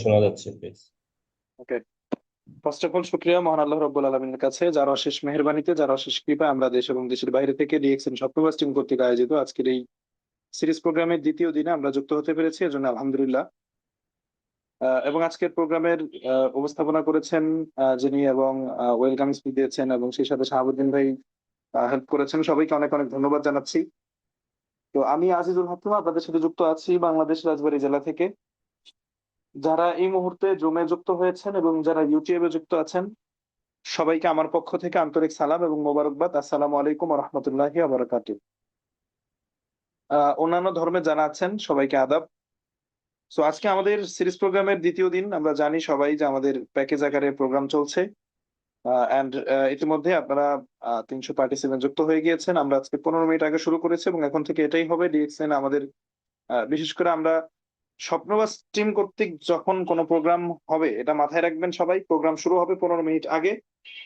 শোনা যাচ্ছে please. Okay, first of all শুকরিয়া মহান আল্লাহ রাব্বুল আলামিনের কাছে, যার অশেষ মেহেরবানিতে, যার অশেষ কৃপায় আমরা দেশ এবং দেশের বাইরে থেকে ডিএক্সএন স্বপ্নবাস টিম কর্তৃক আয়োজিত আজকের এই সিরিজ প্রোগ্রামের দ্বিতীয় দিনে আমরা যুক্ত হতে পেরেছি, এজন্য আলহামদুলিল্লাহ। এবং আজকের প্রোগ্রামের উপস্থাপনা করেছেন যিনি, এবং ওয়েলকাম স্পিচ দিয়েছেন, এবং সেই সাথে শাহাবুদ্দিন ভাই হেল্প করেছেন। সবাইকে অনেক অনেক ধন্যবাদ জানাচ্ছি। তো আমি আজিজুল হাকিম আপনাদের সাথে যুক্ত আছি বাংলাদেশ রাজবাড়ী জেলা থেকে। যারা এই মুহূর্তে জুমে যুক্ত হয়েছেন এবং যারা ইউটিউবে যুক্ত আছেন, সবাইকে আমার পক্ষ থেকে আন্তরিক সালাম এবং মোবারকবাদ। আসসালামু আলাইকুম ওয়া রাহমাতুল্লাহি ওয়া বারাকাতুহু। অন্যান্য ধর্মে যারা আছেন সবাইকে আদাব। সো আজকে আমাদের সিরিজ প্রোগ্রামের দ্বিতীয় দিন। আমরা জানি সবাই যে আমাদের প্যাকেজ আকারে প্রোগ্রাম চলছে। ইতিমধ্যে আপনারা ৩০০ পার্টিসিপেন্ট যুক্ত হয়ে গিয়েছেন। আমরা আজকে ১৫ মিনিট আগে শুরু করেছি এবং এখন থেকে এটাই হবে। ডিএক্সএন আমাদের বিশেষ করে আমরা স্বপ্নবাস টিম কর্তৃক যখন কোনো প্রোগ্রাম হবে, এটা মাথায় রাখবেন সবাই। প্রোগ্রাম শুরু হবে ১৫ মিনিট আগে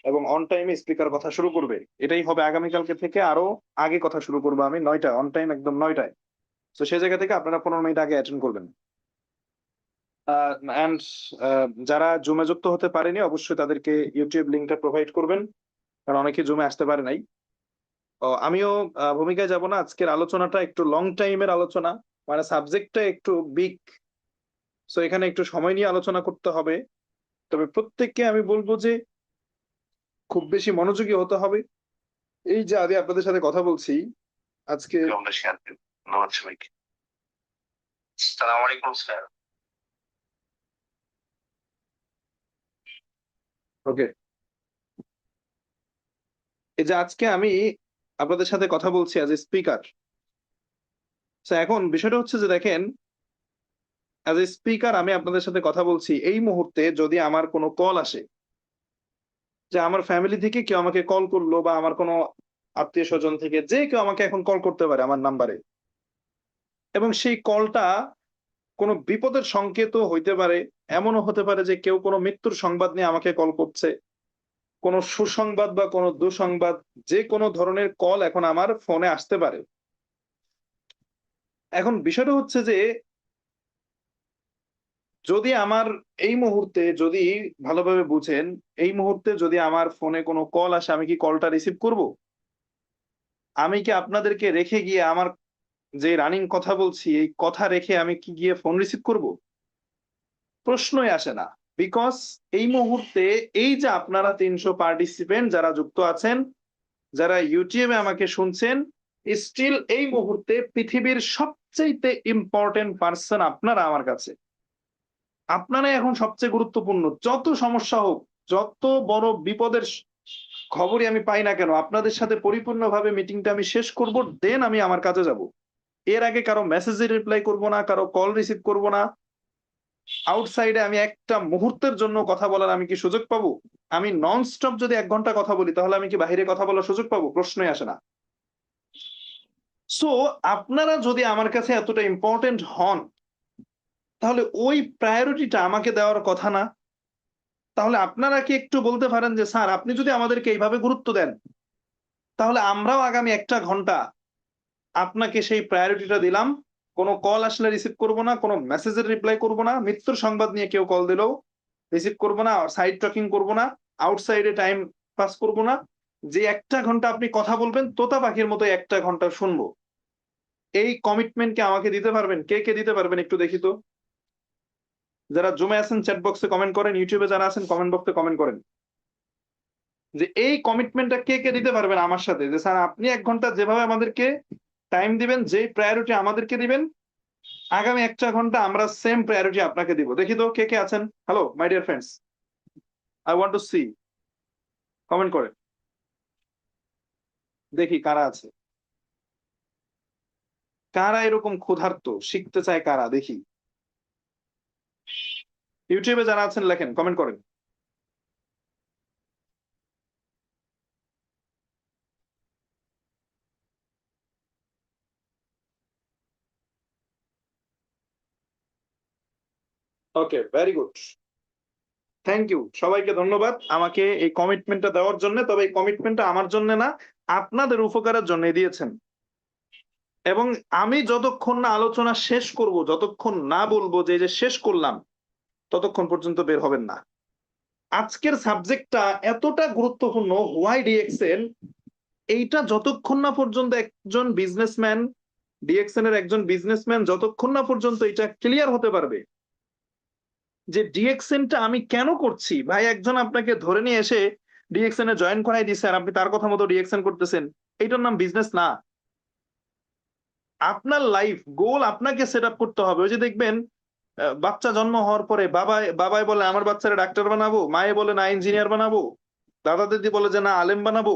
এবং অন টাইমে স্পিকার কথা শুরু করবে। এটাই হবে আগামীকালকে থেকে, আরো আগে কথা শুরু করবো আমি ৯টা, অন টাইম একদম ৯টায়। তো সেই জায়গা থেকে আপনারা ১৫ মিনিট আগে অ্যাটেন্ড করবেন। অ্যান্ড যারা জুমে যুক্ত হতে পারেনি অবশ্যই তাদেরকে ইউটিউব লিঙ্কটা প্রোভাইড করবেন, কারণ অনেকে জুমে আসতে পারে নাই। আমিও ভূমিকায় যাব না। আজকের আলোচনাটা একটু লং টাইমের আলোচনা, মানে সাবজেক্টটা একটু বিগ। সো এখানে একটু সময় নিয়ে আলোচনা করতে হবে। তবে প্রত্যেককে আমি বলবো যে খুব বেশি মনোযোগী হতে হবে। এই যে আমি আপনাদের সাথে কথা বলছি আজকে, আমরা শেয়ার করব। ধন্যবাদ সবাইকে। আসসালামু আলাইকুম স্যার। ওকে, এই যে আজকে আমি আপনাদের সাথে কথা বলছি অ্যাজ এ স্পিকার। এখন বিষয়টা হচ্ছে যে দেখেন, অ্যাজ এ স্পিকার আমি আপনাদের সাথে কথা বলছি। এই মুহূর্তে যদি আমার কোনো কল আসে, যে আমার ফ্যামিলি থেকে কেউ আমাকে কল করলো, বা আমার কোনো আত্মীয় স্বজন থেকে যে কেউ আমাকে এখন কল করতে পারে আমার নাম্বারে, এবং সেই কলটা কোনো বিপদের সংকেতও হইতে পারে। এমনও হতে পারে যে কেউ কোনো মৃত্যুর সংবাদ নিয়ে আমাকে কল করছে, কোনো সুসংবাদ বা কোনো দুঃসংবাদ, যে কোনো ধরনের কল এখন আমার ফোনে আসতে পারে। এখন বিষয়টা হচ্ছে যে যদি আমার এই মুহূর্তে, যদি ভালোভাবে বুঝেন, এই মুহূর্তে যদি আমার ফোনে কোনো কল আসে, আমি কি কলটা রিসিভ করব? আমি কি আপনাদেরকে রেখে গিয়ে আমার যে রানিং কথা বলছি এই কথা রেখে আমি কি গিয়ে ফোন রিসিভ করব? প্রশ্নই আসে না। বিকজ এই মুহূর্তে এই যে আপনারা ৩০০ পার্টিসিপেন্ট যারা যুক্ত আছেন, যারা ইউটিউবে আমাকে শুনছেন, স্টিল এই মুহূর্তে পৃথিবীর সবচেয়ে ইম্পর্টেন্ট পার্সন আপনারা আমার কাছে। আপনারাই এখন সবচেয়ে গুরুত্বপূর্ণ। যত সমস্যা হোক, যত বড় বিপদের খবরই আমি পাই না কেন, আপনাদের সাথে পরিপূর্ণভাবে মিটিংটা আমি শেষ করব, দেন আমি আমার কাজে যাব। এর আগে কারো মেসেজে রিপ্লাই করব না, কারো কল রিসিভ করব না। আউটসাইডে আমি একটা মুহূর্তের জন্য কথা বলার আমি কি সুযোগ পাবো? আমি নন স্টপ যদি ১ ঘন্টা কথা বলি, তাহলে আমি কি বাহিরে কথা বলার সুযোগ পাবো? প্রশ্নই আসে না। সো আপনারা যদি আমার কাছে এতটা ইম্পর্টেন্ট হন, তাহলে ওই প্রায়োরিটিটা আমাকে দেওয়ার কথা না? তাহলে আপনারা কি একটু বলতে পারেন যে স্যার আপনি যদি আমাদেরকে এইভাবে গুরুত্ব দেন, তাহলে আমরাও আগামী ১টা ঘন্টা আপনাকে সেই প্রায়োরিটিটা দিলাম। কোন কল আসলে রিসিভ করব না, কোন মেসেজের রিপ্লাই করব না, মৃত্যুর সংবাদ নিয়ে কেউ কল দিলেও রিসিভ করব না, সাইড টকিং করব না, আউটসাইডে টাইম পাস করব না। যে ১টা ঘন্টা আপনি কথা বলবেন, তোতা পাখির মতো ১টা ঘন্টা শুনবো। এই কমিটমেন্ট কি আমাকে দিতে পারবেন? কে, কে দিতে পারবেন একটু দেখি তো। যারা জুমে আছেন চ্যাট বক্সে কমেন্ট করেন, ইউটিউবে যারা আছেন কমেন্ট বক্সে কমেন্ট করেন। যে এই কমিটমেন্টটা কে, কে দিতে পারবেন আমার সাথে, যে স্যার আপনি ১ ঘন্টা যেভাবে আমাদেরকে টাইম দিবেন, যেই প্রায়োরিটি আমাদেরকে দিবেন, আগামী ১টা ঘন্টা আমরা সেম প্রায়োরিটি আপনাকে দিব। দেখি তো কে, কে আছেন? Hello my dear friends, I want to see, comment করেন। দেখি কারা আছে। কারা এরকম ক্ষুধার্ত, শিখতে চায় কারা, দেখি। ইউটিউবে যারা আছেন লেখেন, কমেন্ট করেন। Okay, very good. Thank you. সবাইকে ধন্যবাদ আমাকে এই কমিটমেন্টটা দেওয়ার জন্য। তবে এই কমিটমেন্টটা আমার জন্য না, আপনাদের উপকারের জন্য দিয়েছেন। এবং আমি যতক্ষণ না আলোচনা শেষ করব, যতক্ষণ না বলবো যে এই যে শেষ করলাম, ততক্ষণ পর্যন্ত বের হবেন না। আজকের সাবজেক্টটা এতটা গুরুত্বপূর্ণ, হোয়াই ডিএক্সএন, এইটা যতক্ষণ না পর্যন্ত একজন বিজনেসম্যান, ডিএক্সএন এর একজন বিজনেসম্যান যতক্ষণ না পর্যন্ত এটা ক্লিয়ার হতে পারবে যে ডিএক্সএনটা আমি কেন করছি। ভাই একজন আপনাকে ধরে নিয়ে এসে ডিএক্সএন এ জয়েন করাই দিচ্ছে আর আপনি তার কথা মতো ডিএক্সএন করতেছেন, এইটার নাম বিজনেস না। আপনার লাইফ গোল আপনাকে সেট আপ করতে হবে। ওই যে দেখবেন বাচ্চা জন্ম হওয়ার পরে বাবাই বলে আমার বাচ্চারা ডাক্তার বানাবো, মায়ে বলে না ইঞ্জিনিয়ার বানাবো, দাদা দিদি বলে যে না আলেম বানাবো।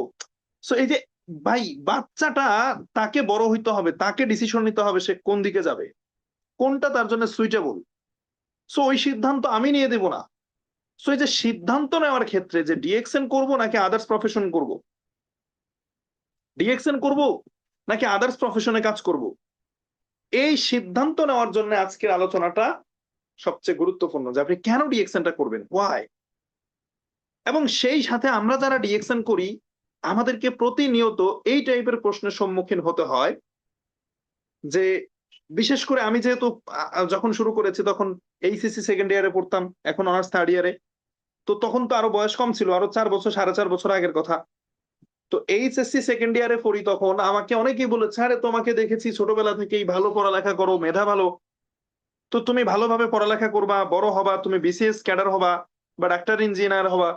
সো এই যে ভাই বাচ্চাটা, তাকে বড় হইতে হবে, তাকে ডিসিশন নিতে হবে সে কোন দিকে যাবে, কোনটা তার জন্য সুইটেবল। সো ওই সিদ্ধান্ত আমি নিয়ে দেব না। সো এই যে সিদ্ধান্ত নেওয়ার ক্ষেত্রে যে ডিএক্সএন করব নাকি আদার্স প্রফেশন করব, ডিএক্সএন করব নাকি আদার্স প্রফেশনে কাজ করব, এই সিদ্ধান্ত নেওয়ার জন্য আজকের আলোচনাটা সবচেয়ে গুরুত্বপূর্ণ যে আপনি কেন ডিএক্সএনটা করবেন, হোয়াই। এবং সেই সাথে আমরা যারা ডিএক্সএন করি আমাদেরকে প্রতিনিয়ত এই টাইপের প্রশ্নের সম্মুখীন হতে হয় যে, বিশেষ করে আমি যেহেতু যখন শুরু করেছি তখন এইচএসসি সেকেন্ড ইয়ারে পড়তাম, এখন অনার্স থার্ড ইয়ারে। তো তখন তো আরো বয়স কম ছিল, আরো 4 বছর 4.5 বছর আগের কথা। তো এইচএসসি সেকেন্ড ইয়ারে পড়ি তখন আমাকে অনেকেই বলেছে, আরে তোমাকে দেখেছি ছোটবেলা থেকেই ভালো পড়ালেখা করো, মেধা ভালো, তো তুমি ভালোভাবে পড়ালেখা করবা, বড় হবা, তুমি বিসিএস ক্যাডার হবা বা ডাক্তার ইঞ্জিনিয়ার হবা,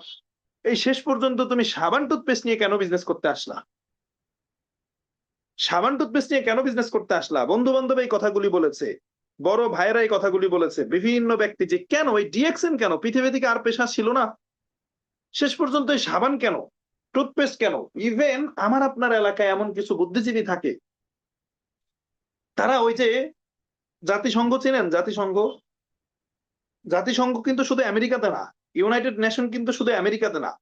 এই শেষ পর্যন্ত তুমি সাবান টুথপেস্ট নিয়ে কেন বিজনেস করতে আসলা? সাবান টুথপেস্ট নিয়ে কেন বিজনেস করতে আসলা? বন্ধু বান্ধব এই কথাগুলি বলেছে, বড় ভাইয়েরা এই কথাগুলি বলেছে, বিভিন্ন ব্যক্তি, যে কেন এই ডিএক্সএন কেন, পৃথিবী থেকে আর পেশা ছিল না, শেষ পর্যন্ত এই সাবান কেন, টুথপেস্ট কেন? ইভেন আমার আপনার এলাকায় এমন কিছু বুদ্ধিজীবী থাকে, তারা ওই যে জাতিসংঘ চেনেন? জাতিসংঘ, জাতিসংঘ কিন্তু শুধু আমেরিকাতে না, ইউনাইটেড নেশন কিন্তু শুধু আমেরিকাতে না,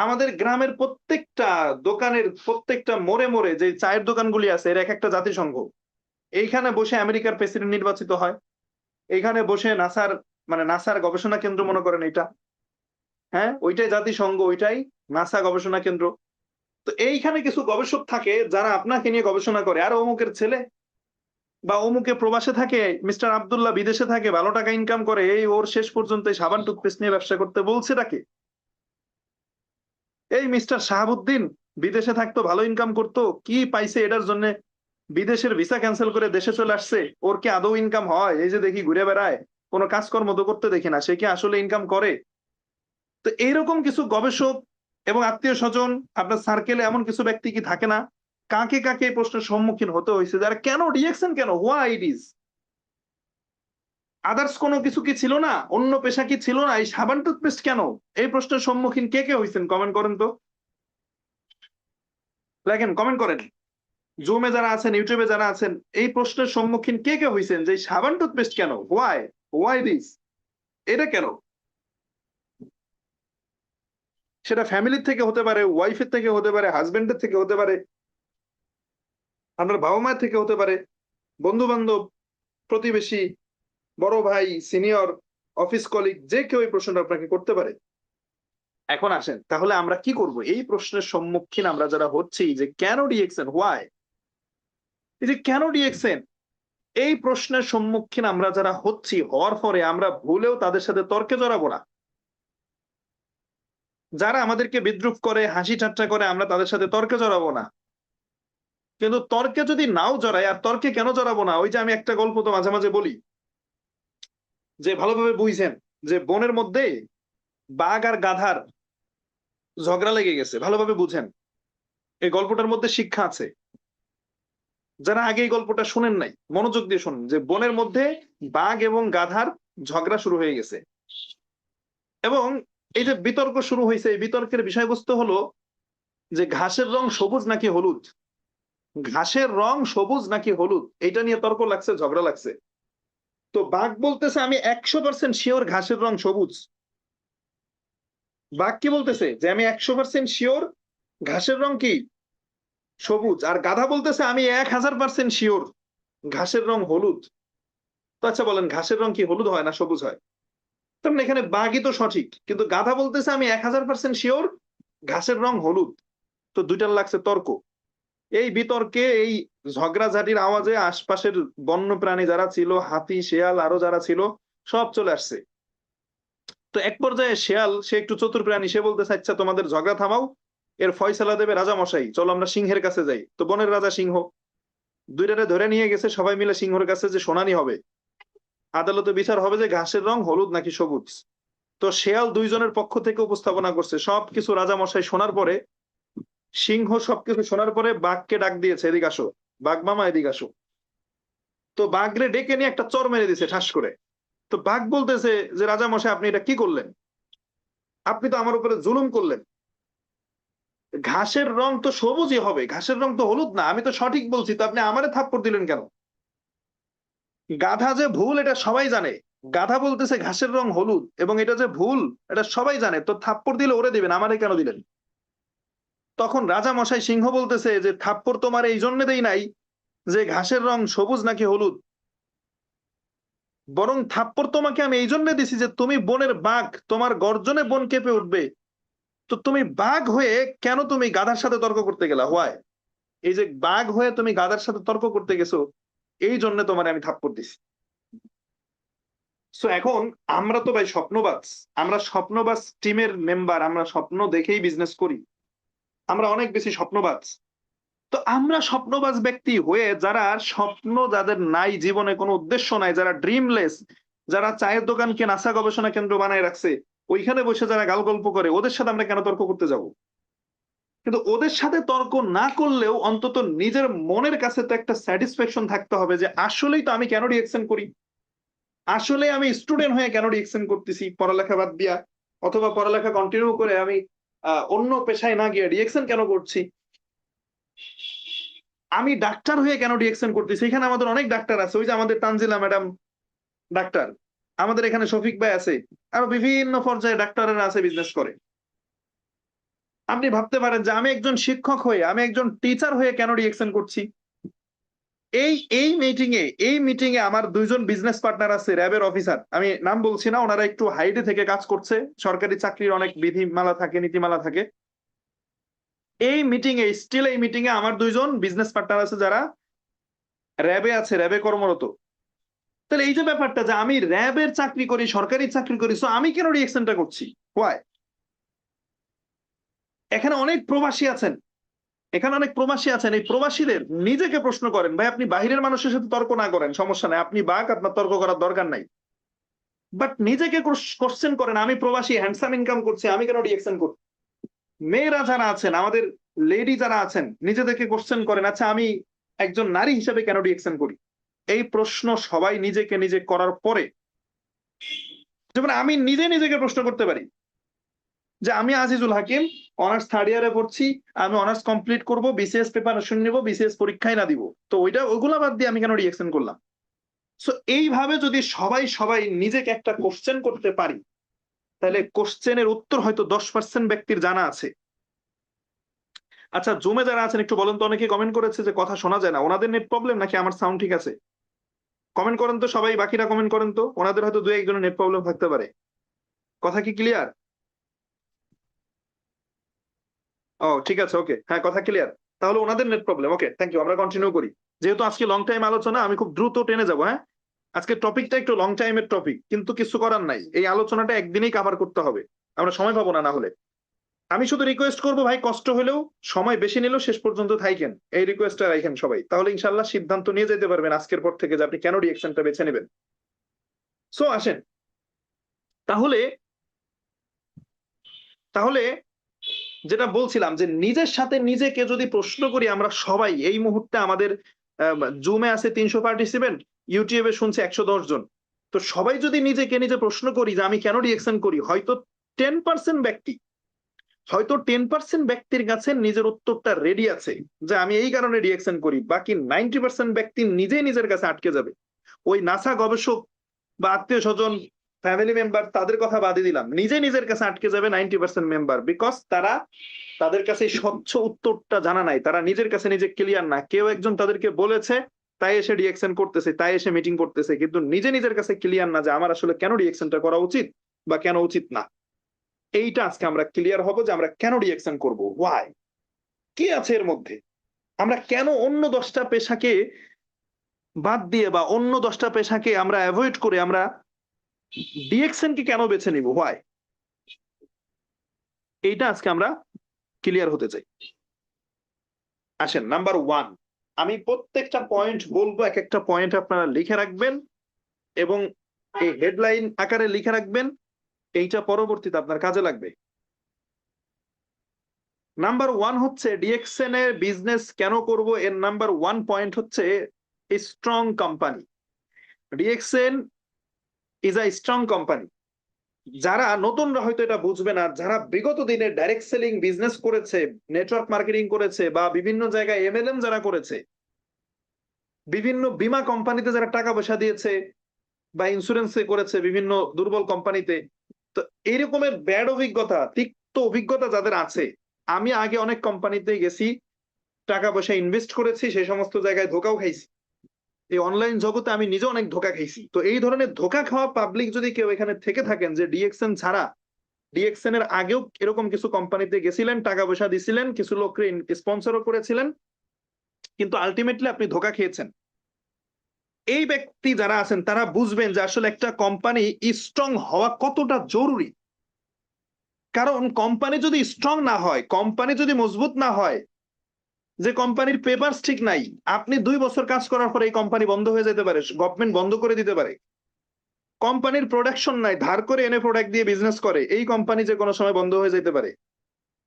আমাদের গ্রামের প্রত্যেকটা দোকানের প্রত্যেকটা মোড়ে মোড়ে যে চায়ের দোকানগুলি আছে এর এক একটা জাতিসংঘ। এইখানে বসে আমেরিকার প্রেসিডেন্ট নির্বাচিত হয়, এইখানে বসে নাসার, মানে নাসার গবেষণা কেন্দ্র মনে করেন এটা, হ্যাঁ ওইটাই জাতিসংঘ, ওইটাই নাসা গবেষণা কেন্দ্র। তো এইখানে কিছু গবেষক থাকে যারা আপনাকে নিয়ে গবেষণা করে, আর অমুকের ছেলে বা অমুকে প্রবাসে থাকে, মিস্টার আব্দুল্লাহ বিদেশে থাকে, ভালো টাকা ইনকাম করে, এই ওর শেষ পর্যন্ত এই সাবান টুথপেস্ট নিয়ে ব্যবসা করতে বলছে তাকে। এই মিস্টার শাহাবুদ্দিন বিদেশে থাকতো, ভালো ইনকাম করতো, কি পাইছে এটার জন্য বিদেশের ভিসা ক্যান্সেল করে দেশে চলে আসছে, ওর কি আদৌ ইনকাম হয়? এই যে দেখি ঘুরে বেড়ায়, কোনো কাজকর্ম তো করতে দেখি না, সে কি আসলে ইনকাম করে? তো এইরকম কিছু গবেষক এবং আত্মীয় স্বজন আপনার সার্কেলে এমন কিছু ব্যক্তি কি থাকে না? কাকে কাকে এই প্রশ্নের সম্মুখীন হতে হয়েছে, যারা কেন ডিএক্সএন, কেন, হোয়াই ইট ইজ, আদার্স কোনো কিছু কি ছিল না, অন্য পেশা কি ছিল না, এই সাবান টুথপেস্ট কেন, এই প্রশ্নের সম্মুখীন কে কে হয়েছেন কমেন্ট করেন তো, লেখেন কমেন্ট করেন। জুমে যারা আছেন, ইউটিউবে যারা আছেন, এই প্রশ্নের সম্মুখীন কে কে হয়েছেন যে সাবান টুথপেস্ট কেন, হোয়াই, হোয়াই দিস, এটা কেন? সেটা ফ্যামিলির থেকে হতে পারে, ওয়াইফের থেকে হতে পারে, হাজবেন্ডের থেকে হতে পারে, আপনার বাবা মায়ের থেকে হতে পারে, বন্ধু বান্ধব, প্রতিবেশী, বড় ভাই, সিনিয়র, অফিস কলিগ, যে কেউ এই প্রশ্নটা আপনাকে করতে পারে। এখন আসেন তাহলে আমরা কি করব এই প্রশ্নের সম্মুখীন আমরা যারা হচ্ছি, যে কেন ডিএক্সএন, হোয়াই, এই যে কেন ডিএক্সএন, এই প্রশ্নের সম্মুখীন আমরা যারা হচ্ছি, হওয়ার পরে আমরা ভুলেও তাদের সাথে তর্কে জড়াবো না। যারা আমাদেরকে বিদ্রুপ করে, হাসি ঠাট্টা করে, আমরা তাদের সাথে তর্কে জড়াবো না। কিন্তু তর্কে যদি নাও জড়াই, আর তর্কে কেন জড়াবো না, ওই যে আমি একটা গল্প তো মাঝে মাঝে বলি, যে ভালোভাবে বুঝছেন, যে বনের মধ্যে বাঘ আর গাধার ঝগড়া লেগে গেছে, ভালোভাবে বুঝেন, এই গল্পটার মধ্যে শিক্ষা আছে। যারা আগে এই গল্পটা শুনেন নাই মনোযোগ দিয়ে শুনুন, যে বনের মধ্যে বাঘ এবং গাধার ঝগড়া শুরু হয়ে গেছে, এবং এই যে বিতর্ক শুরু হয়েছে, এই বিতর্কের বিষয়বস্তু হলো যে ঘাসের রং সবুজ নাকি হলুদ, ঘাসের রং সবুজ নাকি হলুদ, এটা নিয়ে তর্ক লাগছে, ঝগড়া লাগছে। তো বাঘ বলতেছে আমি 100% শিওর ঘাসের রং সবুজ। বাঘ কি বলতেছে, যে আমি 100% শিওর ঘাসের রং কি সবুজ। আর গাধা বলতেছে আমি 1000% শিওর ঘাসের রং হলুদ। তো আচ্ছা বলেন, ঘাসের রং কি হলুদ হয় না সবুজ হয়? তার মানে এখানে বাঘই তো সঠিক, কিন্তু গাধা বলতেছে আমি 1000% শিওর ঘাসের রং হলুদ। তো দুইটার লাগছে তর্ক। এই বিতর্কে, এই ঝগড়াঝাটির আওয়াজে আশপাশের বন্য প্রাণী যারা ছিল, হাতি, শেয়াল, আরো যারা ছিল, সব চলে আসছে। তো এক পর্যায়ে শেয়াল সে একটু চতুর প্রাণী, সে বলতেছে আচ্ছা তোমাদের ঝগড়া থামাও, এর ফয়সালা দেবে রাজা মশাই, চলো আমরা সিংহের কাছে যাই। তো বনের রাজা সিংহ, দুইটারে ধরে নিয়ে গেছে সবাই মিলে সিংহের কাছে, যে শুনানি হবে, আদালতে বিচার হবে যে ঘাসের রং হলুদ নাকি সবুজ। তো শেয়াল দুইজনের পক্ষ থেকে উপস্থাপনা করছে সবকিছু। রাজা মশাই শোনার পরে, সিংহ সবকিছু শোনার পরে বাঘকে ডাক দিয়েছে, এদিকে আসো বাঘ মামা, এদিকে আসো। তো বাঘরে ডেকে নিয়ে একটা চর মেরে দিছে ঠাস করে। তো বাঘ বলতেছে যে রাজা মশাই আপনি এটা কি করলেন, আপনি তো আমার উপরে জুলুম করলেন, ঘাসের রং তো সবুজই হবে, ঘাসের রং তো হলুদ না, আমি তো সঠিক বলছি, তো আপনি আমারে থাপ্পড় দিলেন কেন? গাধা যে ভুল এটা সবাই জানে, গাধা বলতেছে ঘাসের রং হলুদ এবং এটা যে ভুল এটা সবাই জানে, তো থাপ্পড় দিলে ওরে দিবেন, আমারে কেন দিলেন? তখন রাজা মশাই সিংহ বলতেছে যে থাপ্পড় তোমার এই জন্য দেই নাই যে ঘাসের রং সবুজ নাকি হলুদ, বরং থাপ্পড় তোমাকে আমি এই জন্য দিছি যে তুমি বনের বাঘ, তোমার গর্জনে বন কেঁপে উঠবে, তো তুমি বাঘ হয়ে কেন তুমি গাধার সাথে তর্ক করতে গেলা? হোয়াই? এই যে বাঘ হয়ে তুমি গাধার সাথে তর্ক করতে গেছো, এই জন্য তোমার আমি থাপ্পড় দিছি। সো এখন আমরা তো ভাই স্বপ্নবাজ, আমরা স্বপ্নবাজ টিমের মেম্বার, আমরা স্বপ্ন দেখেই বিজনেস করি, আমরা অনেক বেশি স্বপ্নবাজ। তো আমরা স্বপ্নবাজ ব্যক্তি হয়ে যারা স্বপ্ন যাদের নাই, জীবনে কোনো উদ্দেশ্য নাই, যারা ড্রিমলেস, যারা চায়ের দোকানকে নাসা গবেষণা কেন্দ্র বানায় রাখছে, ওইখানে বসে যারা গাল গল্প করে, ওদের সাথে আমরা কেন তর্ক করতে যাব? কিন্তু ওদের সাথে তর্ক না করলেও অন্তত নিজের মনের কাছে তো একটা স্যাটিসফ্যাকশন থাকতে হবে যে আসলেই তো আমি কেন রিঅ্যাকশন করি, আসলে আমি স্টুডেন্ট হয়ে কেন রিঅ্যাকশন করতেছি পড়ালেখা বাদ দিয়া, অথবা পড়ালেখা কন্টিনিউ করে আমি অন্য পেশায় না গিয়ে রিঅ্যাকশন কেন করছি, আমি ডাক্তার হয়ে কেন রিঅ্যাকশন করতেছি। এখানে আমাদের অনেক ডাক্তার আছে, ওই যে আমাদের তানজিলা ম্যাডাম ডাক্তার, আমাদের এখানে শফিক ভাই আছে, আরো বিভিন্ন পর্যায়ে ডাক্তারেরা আছে, বিজনেস করে। আপনি ভাবতে পারেন যে আমি একজন শিক্ষক হয়ে, আমি একজন টিচার হয়ে কেন রিঅ্যাকশন করছি। এই মিটিং এ আমার দুইজন বিজনেস পার্টনার আছে, র‍্যাবের অফিসার, আমি নাম বলছি না, ওনারা একটু হাইডে থেকে কাজ করছে, সরকারি চাকরির অনেক বিধিমালা থাকে, নীতিমালা থাকে। এই মিটিং এ আমার দুইজন বিজনেস পার্টনার আছে যারা র‍্যাবে আছে, র‍্যাবে কর্মরত। তাহলে এই যে ব্যাপারটা যে আমি র‍্যাবের চাকরি করি, সরকারি চাকরি করি, সো আমি কেন রিঅ্যাকশনটা করছি? হোয়াই? এখানে অনেক প্রবাসী আছেন, এখানে অনেক প্রবাসী আছেন, এই প্রবাসীদের নিজেকে প্রশ্ন করেন, ভাই আপনি বাহিরের মানুষের সাথে তর্ক না করেন, সমস্যা নাই, আপনি বাঘ, আপনার তর্ক করার দরকার নাই। বাট নিজেকে কোশ্চেন করেন, আমি প্রবাসী, হ্যান্ডসাম ইনকাম করছি, আমি কেন রিঅ্যাকশন করছি? মেয়েরা যারা আছেন, আমাদের লেডি যারা আছেন, নিজেদেরকে কোশ্চেন করেন, আচ্ছা আমি একজন নারী হিসেবে কেন রিঅ্যাকশন করি? এই প্রশ্ন সবাই নিজেকে নিজে করার পরে, যেমন আমি নিজে নিজেকে প্রশ্ন করতে পারি যে আমি আজিজুল হাকিম, অনার্স থার্ড ইয়ারে পড়ছি, আমি অনার্স কমপ্লিট করব, বিসিএস প্রিপারেশন নিব, বিসিএস পরীক্ষায় না দিব, তো ওইগুলা বাদ দিয়ে আমি কেন রিঅ্যাকশন করলাম? সো এইভাবে যদি সবাই সবাই নিজেকে একটা কোশ্চেন করতে পারি, তাহলে কোশ্চেনের উত্তর হয়তো 10% ব্যক্তির জানা আছে। আচ্ছা জুমে যারা আছেন একটু বলেন তো, অনেকে কমেন্ট করেছে যে কথা শোনা যায় না, ওনাদের নেট প্রবলেম নাকি আমার সাউন্ড ঠিক আছে? কমেন্ট করেন তো সবাই, বাকিরা কমেন্ট করেন তো, ওনাদের হয়তো দুই একজনের নেট প্রবলেম থাকতে পারে। কথা কি ক্লিয়ার? ও ঠিক আছে, ওকে, হ্যাঁ কথা ক্লিয়ার। তাহলে ওনাদের net problem, okay thank you, আমরা কন্টিনিউ করি। যেহেতু আজকে লং টাইম আলোচনা, আমি খুব দ্রুত টেনে যাবো, হ্যাঁ। আজকে টপিকটা একটু লং টাইমের টপিক, কিন্তু কিছু করার নাই, এই আলোচনাটা একদিনেই কভার করতে হবে, আমরা সময় পাবো না হলে। আমি শুধু রিকোয়েস্ট করবো ভাই, কষ্ট হলেও, সময় বেশি নিলেও শেষ পর্যন্ত থাইকেন, এই রিকোয়েস্টটা রাখেন সবাই, তাহলে ইনশাল্লাহ সিদ্ধান্ত নিয়ে যেতে পারবেন আজকের পর থেকে যে আপনি কেন রিঅ্যাকশনটা বেছে নেবেন। সো আসেন, তাহলে তাহলে যেটা বলছিলাম যে নিজের সাথে নিজেকে যদি প্রশ্ন করি, আমরা সবাই এই মুহূর্তে আমাদের জুমে আছে 300 পার্টিসিপেন্ট, ইউটিউবে শুনছে 110 জন, তো সবাই যদি নিজেকে নিজে প্রশ্ন করি যে আমি কেন রিঅ্যাকশন করি, হয়তো 10% ব্যক্তি, হয়তো 10% ব্যক্তির কাছে নিজের উত্তরটা রেডি আছে যে আমি এই কারণে রিঅ্যাকশন করি, বাকি 90% ব্যক্তি নিজেই নিজের কাছে আটকে যাবে। ওই নাসা গবেষক বা আত্মীয় স্বজন, ফ্যামিলি মেম্বার, তাদের কথা বাদে দিলাম, নিজে নিজের কাছে আটকে যাবে 90% মেম্বার, বিকজ তারা, তাদের কাছে স্বচ্ছ উত্তরটা জানা নাই, তারা নিজের কাছে নিজে ক্লিয়ার না, কেউ একজন তাদেরকে বলেছে তাই এসে রিঅ্যাকশন করতেছে, তাই এসে মিটিং করতেছে, কিন্তু নিজে নিজের কাছে ক্লিয়ার না যে আমার আসলে কেন রিঅ্যাকশনটা করা উচিত বা কেন উচিত না। এইটা আজকে আমরা ক্লিয়ার হব যে আমরা কেন রিঅ্যাকশন করব, ওয়াই, কি আছে এর মধ্যে, আমরা কেন অন্য 10টা পেশাকে বাদ দিয়ে বা অন্য 10টা পেশাকে আমরা অ্যাভয়েড করে আমরা ডিএক্সএন কে কেন বেছে নিব, হোয়াই, এইটা আজকে আমরা ক্লিয়ার হতে চাই। আসেন, নাম্বার 1, আমি প্রত্যেকটা পয়েন্ট বলবো, এক একটা পয়েন্ট আপনারা লিখে রাখবেন এবং এই হেডলাইন আকারে লিখে রাখবেন, এইটা পরবর্তীতে আপনার কাজে লাগবে। নাম্বার 1 হচ্ছে ডিএক্সএন এর বিজনেস কেন করব, এর নাম্বার 1 পয়েন্ট হচ্ছে strong company. DXN is a strong company. যারা নতুনরা হয়তো এটা বুঝবে না, যারা বিগত দিনে ডাইরেক্ট সেলিং বিজনেস করেছে, নেটওয়ার্ক মার্কেটিং করেছে, বা বিভিন্ন জায়গায় এমএলএম যারা করেছে, বিভিন্ন বীমা কোম্পানিতে যারা টাকা পয়সা দিয়েছে, বা ইন্স্যুরেন্সে করেছে বিভিন্ন দুর্বল কোম্পানিতে, তো এইরকমের ব্যাড অভিজ্ঞতা, তিক্ত অভিজ্ঞতা যাদের আছে, আমি আগে অনেক কোম্পানিতে গেছি, টাকা পয়সা ইনভেস্ট করেছি, সেই সমস্ত জায়গায় ধোকাও খাইছি। এই অনলাইন জগতে আমি নিজে অনেক ধোকা খাইছি। তো এই ধরনের ধোকা খাওয়া পাবলিক যদি কেউ এখানে থেকে থাকেন, যে ডিএক্সএন ছাড়া, ডিএক্সএন এর আগেও এরকম কিছু কোম্পানিতে গেছিলেন, টাকা পয়সা দিছিলেন, কিছু লোককে স্পন্সরও করেছিলেন, কিন্তু আলটিমেটলি আপনি ধোকা খেয়েছেন, এই ব্যক্তি যারা আছেন তারা বুঝবেন যে আসলে একটা কোম্পানি স্ট্রং হওয়া কতটা জরুরি। কারণ কোম্পানি যদি স্ট্রং না হয়, কোম্পানি যদি মজবুত না হয়, যে কোম্পানির পেপারস ঠিক নাই, আপনি 2 বছর কাজ করার পরে এই কোম্পানি বন্ধ হয়ে যেতে পারে, গভর্নমেন্ট বন্ধ করে দিতে পারে। কোম্পানির প্রোডাকশন নাই, ধার করে এনে প্রোডাক্ট দিয়ে বিজনেস করে, এই কোম্পানি যে কোনো সময় বন্ধ হয়ে যেতে পারে।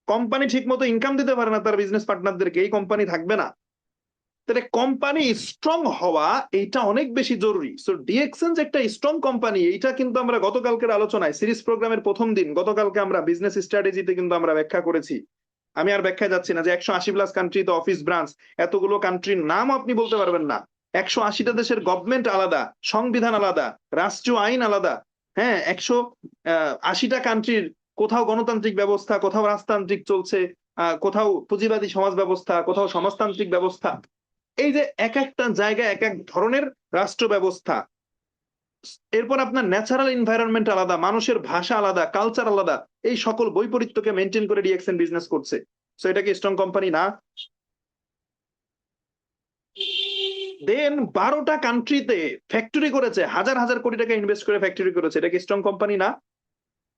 কোম্পানি ঠিক মতো ইনকাম দিতে পারে না তার বিজনেস পার্টনারদেরকে, এই কোম্পানি থাকবে না। তাহলে কোম্পানি স্ট্রং হওয়া এইটা অনেক বেশি জরুরি। সো ডিএক্সএন যে একটা স্ট্রং কোম্পানি, এইটা কিন্তু আমরা গতকালকের আলোচনায়, সিরিজ প্রোগ্রামের প্রথম দিন গতকালকে আমরা বিজনেস স্ট্র্যাটেজিতে কিন্তু আমরা ব্যাখ্যা করেছি। আমি আর ব্যাখ্যায় যাচ্ছি না যে 180 প্লাস কান্ট্রিতে অফিস ব্রাঞ্চ, এতগুলো কান্ট্রির নাম আপনি বলতে পারবেন না, 180টা দেশের গভর্নমেন্ট আলাদা, সংবিধান আলাদা, রাষ্ট্রীয় আইন আলাদা, হ্যাঁ, 180টা কান্ট্রির কোথাও গণতান্ত্রিক ব্যবস্থা, কোথাও রাজতান্ত্রিক চলছে, কোথাও পুঁজিবাদী সমাজ ব্যবস্থা, কোথাও সমাজতান্ত্রিক ব্যবস্থা। এই যে এক একটা জায়গায় এক এক ধরনের রাষ্ট্র ব্যবস্থা, এরপর আপনার ন্যাচারাল এনভায়রনমেন্ট আলাদা, মানুষের ভাষা আলাদা, কালচার আলাদা, এই সকল বৈপরীত্যকে মেনটেন করে ডিএক্সএন বিজনেস করছে। সো এটা কি স্ট্রং কোম্পানি না? দেন 12টা কান্ট্রিতে ফ্যাক্টরি করেছে, হাজার হাজার কোটি টাকা ইনভেস্ট করে ফ্যাক্টরি করেছে, এটা কি স্ট্রং কোম্পানি না?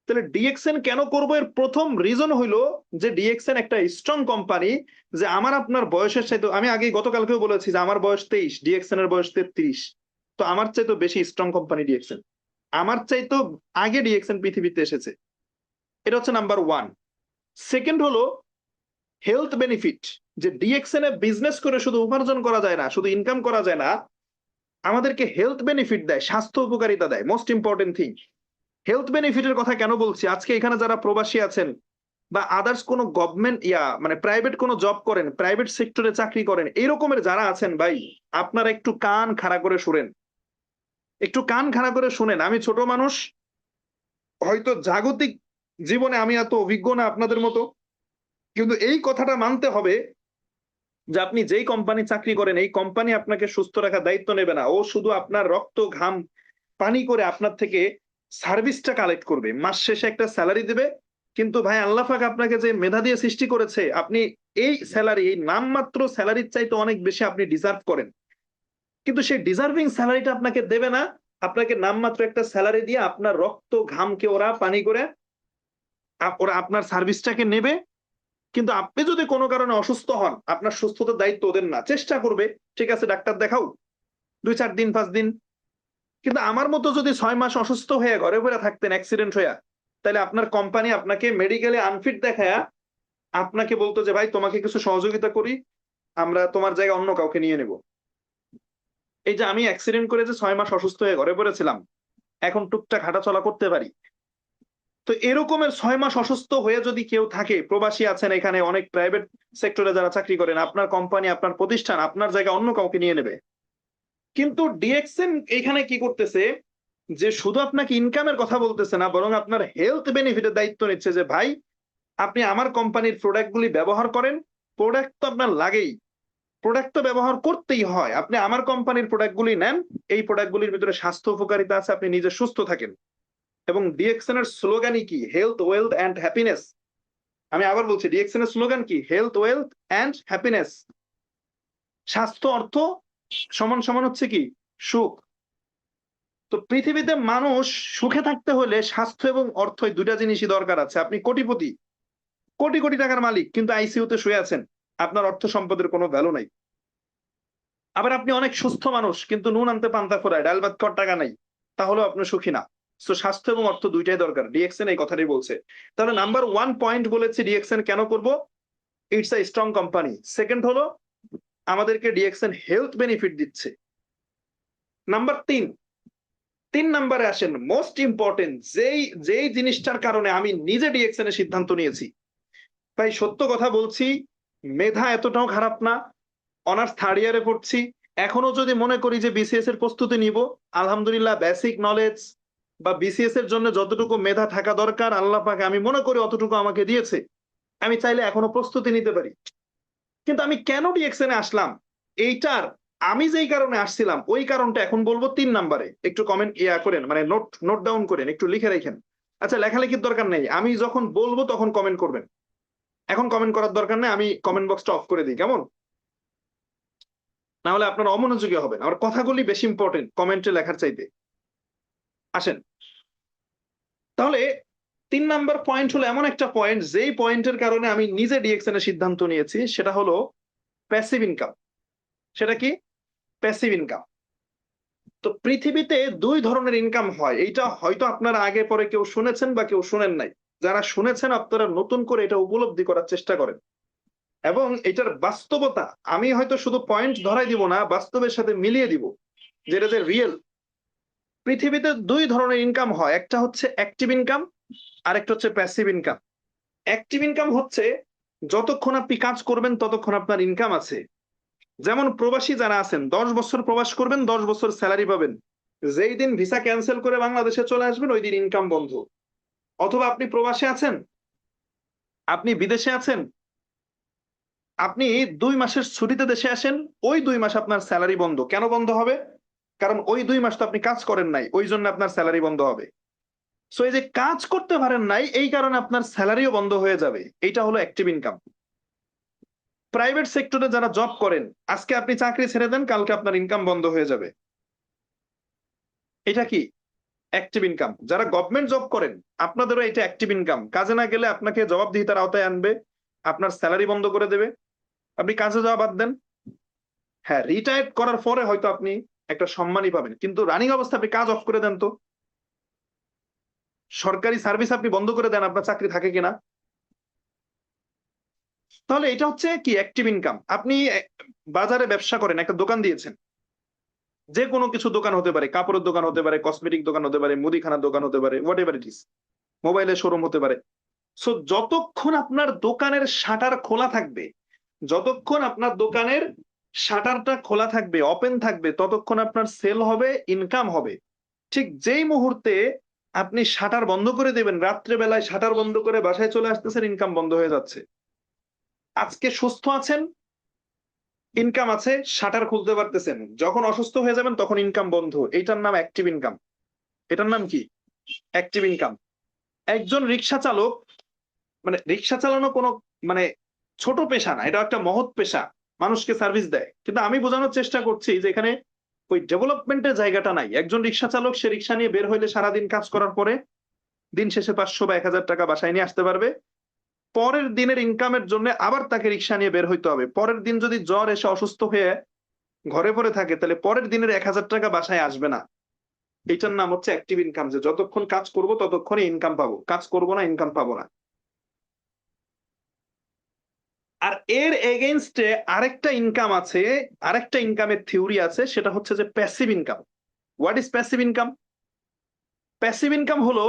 তাহলে ডিএক্সএন কেন করবো, এর প্রথম রিজন হইলো যে ডিএক্সএন একটা স্ট্রং কোম্পানি। যে আমার আপনার বয়সের চাইতে, আমি আগে গতকালকেও বলেছি যে আমার বয়স 23, ডিএক্সএন এর বয়স 33, তো আমার চাইতে বেশি স্ট্রং কোম্পানি ডিএক্সএন, আমার চাইতে আগে ডিএক্সএন পৃথিবীতে এসেছে। এটা হচ্ছে নাম্বার 1। সেকেন্ড হলো হেলথ বেনিফিট। যে ডিএক্সএন এ বিজনেস করে শুধু উপার্জন করা যায় না, শুধু ইনকাম করা যায় না, আমাদেরকে হেলথ বেনিফিট দেয়, স্বাস্থ্য উপকারিতা দেয়, মোস্ট ইম্পর্টেন্ট থিং। হেলথ বেনিফিটের কথা কেন বলছি, আজকে এখানে যারা প্রবাসী আছেন বা আদার্স কোনো গভর্নমেন্ট মানে প্রাইভেট কোনো জব করেন, প্রাইভেট সেক্টরে চাকরি করেন, এরকমের যারা আছেন ভাই, আপনারা একটু কান খাড়া করে শুনেন, একটু কান খাড়া করে শুনেন। আমি ছোট মানুষ, হয়তো জাগতিক জীবনে আমি এত অভিজ্ঞ না আপনাদের মতো, কিন্তু এই কথাটা মানতে হবে যে আপনি যেই কোম্পানি চাকরি করেন, এই কোম্পানি আপনাকে সুস্থ রাখার দায়িত্ব নেবে না, ও শুধু আপনার রক্ত ঘাম পানি করে আপনার থেকে সার্ভিসটা কালেক্ট করবে, মাস শেষে একটা স্যালারি দেবে। কিন্তু ভাই আল্লাহ পাক আপনাকে যে মেধা দিয়ে সৃষ্টি করেছে, আপনি এই স্যালারি, এই নামমাত্র স্যালারির চাইতে অনেক বেশি আপনি ডিজার্ভ করেন, কিন্তু সেই ডিজার্ভিং স্যালারিটা আপনাকে দেবে না। আপনাকে নামমাত্র একটা স্যালারি দিয়ে আপনার রক্ত ঘামকে ওরা পানি করে ওরা আপনার সার্ভিসটাকে নেবে। কিন্তু আপনি যদি কোনো কারণে অসুস্থ হন, আপনার সুস্থতার দায়িত্ব ওদের না, চেষ্টা করবে, ঠিক আছে ডাক্তার দেখাও 2-4 দিন 5 দিন, কিন্তু আমার মতো যদি 6 মাস অসুস্থ হয়ে ঘরে পড়ে থাকতেন অ্যাক্সিডেন্ট হইয়া, তাহলে আপনার কোম্পানি আপনাকে মেডিকেলে আনফিট দেখায়া আপনাকে বলতো যে ভাই তোমাকে কিছু সহযোগিতা করি, আমরা তোমার জায়গায় অন্য কাউকে নিয়ে নেব। এই যে আমি অ্যাক্সিডেন্ট করে যে 6 মাস অসুস্থ হয়ে ঘরে পড়েছিলাম, এখন টুকটাক হাঁটাচলা করতে পারি। তো এরকমের 6 মাস অসুস্থ হয়ে যদি কেউ থাকে, প্রবাসী আছেন এখানে, অনেক প্রাইভেট সেক্টরে যারা চাকরি করেন, আপনার কোম্পানি, আপনার প্রতিষ্ঠান আপনার জায়গায় অন্য কাউকে নিয়ে নেবে। কিন্তু ডিএক্সএন এখানে কি করতেছে, যে শুধু আপনাকে ইনকামের কথা বলতেছে না, বরং আপনার হেলথ বেনিফিটের দায়িত্ব নিচ্ছে। যে ভাই আপনি আমার কোম্পানির প্রোডাক্টগুলি ব্যবহার করেন, প্রোডাক্ট তো আপনার লাগেই, প্রোডাক্ট তো ব্যবহার করতেই হয়, আপনি আমার কোম্পানির প্রোডাক্টগুলি নেন, এই প্রোডাক্টগুলির ভিতরে স্বাস্থ্য উপকারিতা আছে, আপনি নিজে সুস্থ থাকেন। এবং ডিএক্সএন এর স্লোগানই কি, হেলথ ওয়েলথ এন্ড হ্যাপিনেস। আমি আবার বলছি, ডিএক্সএন এর স্লোগান কি, হেলথ ওয়েলথ এন্ড হ্যাপিনেস। স্বাস্থ্য অর্থ সমান সমান হচ্ছে কি, সুখ। তো পৃথিবীতে মানুষ সুখে থাকতে হলে স্বাস্থ্য এবং অর্থ এই দুইটা জিনিসই দরকার আছে। আপনি কোটিপতি, কোটি কোটি টাকার মালিক, কিন্তু আইসিইউতে শুয়ে আছেন, আপনার অর্থ সম্পদের কোনো ভ্যালু নাই। আবার আপনি অনেক সুস্থ মানুষ, কিন্তু নুন আনতে পান্তা ফোরায়, ডাল ভাত খাওয়ার টাকা নাই, তাহলেও আপনি সুখী না। তো স্বাস্থ্য এবং অর্থ দুইটাই দরকার। ডিএক্সএন এই কথাটাই বলছে। তাহলে নাম্বার ওয়ান পয়েন্ট বলেছি ডিএক্সএন কেন করব, it's a strong company. Second হলো আমাদেরকে ডিএক্সএন হেলথ বেনিফিট দিচ্ছে। নাম্বার তিন নাম্বারে আসেন, মোস্ট ইম্পর্টেন্ট যেই যেই জিনিসটার কারণে আমি নিজে ডিএক্সএন এর সিদ্ধান্ত নিয়েছি। ভাই সত্য কথা বলছি, মেধা এতটাও খারাপ না, অনার্স থার্ড ইয়ারে পড়ছি। এখনো যদি মনে করি যে বিসিএস এর প্রস্তুতি নিব, আলহামদুলিল্লাহ বেসিক নলেজ বা বিসিএস এর জন্য যতটুকু মেধা থাকা দরকার আল্লাহ পাক আমি মনে করি অতটুকু আমাকে দিয়েছে। আমি চাইলে এখনো প্রস্তুতি নিতে পারি। কিন্তু আমি কেন ডিএক্সএন এ আসলাম, এইটার আমি যেই কারণে আসছিলাম ওই কারণটা এখন বলবো 3 নাম্বারে। একটু কমেন্ট করেন, মানে নোট ডাউন করেন, একটু লিখে রাখেন। আচ্ছা লেখালেখির দরকার নেই, আমি যখন বলবো তখন কমেন্ট করবেন। এখন কমেন্ট করার দরকার নেই, আমি কমেন্ট বক্সটা অফ করে দিই, কেমন? না হলে আপনারা অমনোযোগী হবেন। আমার কথাগুলি বেশি ইম্পর্টেন্ট কমেন্টে লেখার চাইতে। আসেন, তাহলে 3 নাম্বার পয়েন্ট হলো এমন একটা পয়েন্ট যেই পয়েন্টের কারণে আমি নিজে ডিএক্সএন এর সিদ্ধান্ত নিয়েছি, সেটা হলো প্যাসিভ ইনকাম। সেটা কি? Passive income. তো পৃথিবীতে 2 ধরনের ইনকাম হয়। এইটা হয়তো আপনারা আগে পরে কেউ শুনেছেন বা কেউ শুনেন নাই। যারা শুনেছেন আপনারা নতুন করে এটা উপলব্ধি করার চেষ্টা করেন। এবং এটার বাস্তবতা আমি হয়তো শুধু পয়েন্ট ধরাই দিব না, বাস্তবের সাথে মিলিয়ে দিব। যেটা যে রিয়েল। পৃথিবীতে 2 ধরনের ইনকাম হয়। একটা হচ্ছে অ্যাক্টিভ ইনকাম, আরেকটা হচ্ছে প্যাসিভ ইনকাম। অ্যাক্টিভ ইনকাম হচ্ছে যতক্ষণ আপনি কাজ করবেন ততক্ষণ আপনার ইনকাম আছে। যেমন প্রবাসী যারা আছেন 10 বছর প্রবাস করবেন, 10 বছর সেলারি পাবেন। যেই দিন ভিসা ক্যান্সেল করে বাংলাদেশে চলে আসবেন ওই দিন ইনকাম বন্ধ। অথবা আপনি প্রবাসে আছেন, আপনি বিদেশে আছেন, আপনি 2 মাসের ছুটিতে দেশে আসেন, ওই 2 মাস আপনার সেলারি বন্ধ। কেন বন্ধ হবে? কারণ ওই 2 মাস তো আপনি কাজ করেন নাই, ওই জন্য আপনার সেলারি বন্ধ হবে। সো এই যে কাজ করতে পারেন নাই, এই কারণে আপনার সেলারিও বন্ধ হয়ে যাবে। এইটা হলো অ্যাক্টিভ ইনকাম। প্রাইভেট সেক্টরে যারা জব করেন, আজকে আপনি চাকরি ছেড়ে দেন, কালকে আপনার ইনকাম বন্ধ হয়ে যাবে। এটা কি? Active income. যারা গভর্নমেন্ট জব করেন, আপনাদেরও এটা অ্যাক্টিভ ইনকাম। কাজে না গেলে আপনাকে জবাবদিহিতার আওতায় আনবে, আপনার সেলারি বন্ধ করে দেবে। আপনি কাজে যাওয়া বাদ দেন। হ্যাঁ, রিটায়ার্ড করার পরে হয়তো আপনি একটা সম্মানই পাবেন। কিন্তু রানিং অবস্থায় আপনি কাজ অফ করে দেন তো। সরকারি সার্ভিস আপনি বন্ধ করে দেন, আপনার চাকরি থাকে কিনা? তাহলে এটা হচ্ছে কি? Active income. আপনি বাজারে ব্যবসা করেন, একটা দোকান দিয়েছেন। যে কোনো কিছু দোকান হতে পারে, কাপড়ের দোকান হতে পারে, কসমেটিক দোকান হতে পারে, মুদিখানার দোকান হতে পারে, হোয়াট এভার ইট ইস। মোবাইলের শোরুম হতে পারে। সো যতক্ষণ আপনার দোকানের শাটার খোলা থাকবে, যতক্ষণ আপনার দোকানের শাটারটা খোলা থাকবে, ওপেন থাকবে, ততক্ষণ আপনার সেল হবে, ইনকাম হবে। ঠিক যেই মুহূর্তে আপনি শাটার বন্ধ করে দেবেন, রাত্রে বেলায় শাটার বন্ধ করে বাসায় চলে আসতেছেন, ইনকাম বন্ধ হয়ে যাচ্ছে। আজকে সুস্থ আছেন, ইনকাম আছে, শাটার খুলতে পারতেছেন। যখন অসুস্থ হয়ে যাবেন তখন ইনকাম বন্ধ। এটার নাম অ্যাক্টিভ ইনকাম। এটার নাম কি? Active income. একজন রিক্সা চালক, মানে রিক্সা চালানো কোনো মানে ছোট পেশা না, এটা একটা মহৎ পেশা। মানুষকে সার্ভিস দেয়। কিন্তু আমি বোঝানোর চেষ্টা করছি যে এখানে ওই ডেভেলপমেন্টের জায়গাটা নাই। একজন রিক্সা চালক সে রিক্সা নিয়ে বের হইলে সারাদিন কাজ করার পরে দিন শেষে 500 বা 1000 টাকা বাসায় নিয়ে আসতে পারবে। পরের দিনের ইনকামের জন্য আবার তাকে রিক্সা নিয়ে বের হইতে হবে। পরের দিন যদি জ্বর এসে অসুস্থ হয়ে ঘরে পড়ে থাকে, তাহলে পরের দিনের 1000 টাকা বাসায় আসবে না। এটার নাম হচ্ছে অ্যাক্টিভ ইনকাম, যে যতক্ষণ কাজ করব ততক্ষণই ইনকাম পাবো, কাজ করব না ইনকাম পাবো না। আর এর এগেইনস্টে আরেকটা ইনকাম আছে, আরেকটা ইনকামের থিওরি আছে, সেটা হচ্ছে যে passive income. What is passive income? Passive income হলো,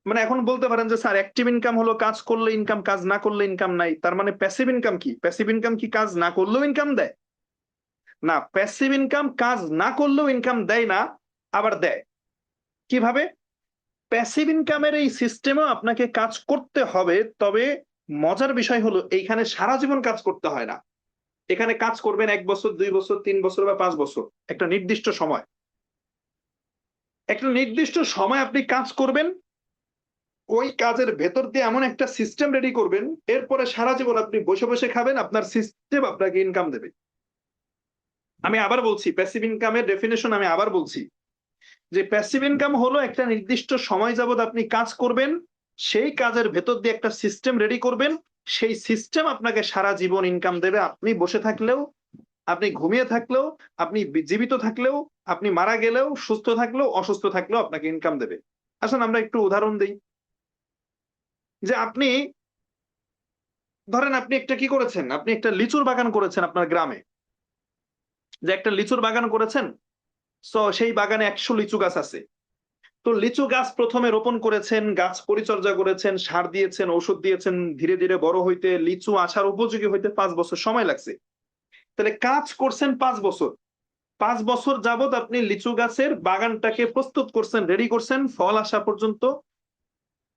মানে এখন বলতে পারেন যে স্যার অ্যাক্টিভ ইনকাম হলো কাজ করলে ইনকাম, কাজ না করলে ইনকাম নাই। তার মানে প্যাসিভ ইনকাম কি? প্যাসিভ ইনকাম কি কাজ না করলেও ইনকাম দেয়? না, প্যাসিভ ইনকাম কাজ না করলেও ইনকাম দেয় না, আবার দেয়। কিভাবে? প্যাসিভ ইনকামের এই সিস্টেমেও আপনাকে কাজ করতে হবে, তবে মজার বিষয় হলো এইখানে সারা জীবন কাজ করতে হয় না। এখানে কাজ করবেন 1 বছর, 2 বছর, 3 বছর বা 5 বছর। একটা নির্দিষ্ট সময়। একটা নির্দিষ্ট সময় আপনি কাজ করবেন, ওই কাজের ভেতর দিয়ে এমন একটা সিস্টেম রেডি করবেন, এরপরে সারা জীবন আপনি বসে, বসে খাবেন, আপনার সিস্টেম আপনাকে ইনকাম দেবে। আমি আবার বলছি, প্যাসিভ ইনকামের ডেফিনিশন আমি আবার বলছি। যে প্যাসিভ ইনকাম হলো একটা নির্দিষ্ট সময় যাবত আপনি কাজ করবেন, সেই কাজের ভেতর দিয়ে একটা সিস্টেম রেডি করবেন, সেই সিস্টেম আপনাকে সারা জীবন ইনকাম দেবে। আপনি বসে থাকলেও, আপনি ঘুমিয়ে থাকলেও, আপনি জীবিত থাকলেও, আপনি মারা গেলেও, সুস্থ থাকলেও, অসুস্থ থাকলেও আপনাকে ইনকাম দেবে। আসুন আমরা একটু উদাহরণ দেই। যে আপনি ধরেন আপনি একটা কি করেছেন? আপনি একটা লিচুর বাগান করেছেন আপনার গ্রামে। যে একটা লিচুর বাগান করেছেন, সো সেই বাগানে ১০০ লিচু গাছ আছে। তো লিচু গাছ ১ম এ রোপণ করেছেন, গাছ পরিচর্যা করেছেন, সার দিয়েছেন, ঔষধ দিয়েছেন, ধীরে, ধীরে বড় হইতে লিচু আসার উপযোগী হইতে ৫ বছর সময় লাগছে। তাহলে কাজ করছেন ৫ বছর। ৫ বছর যাবৎ আপনি লিচু গাছের বাগানটাকে প্রস্তুত করছেন, রেডি করছেন, ফল আসা পর্যন্ত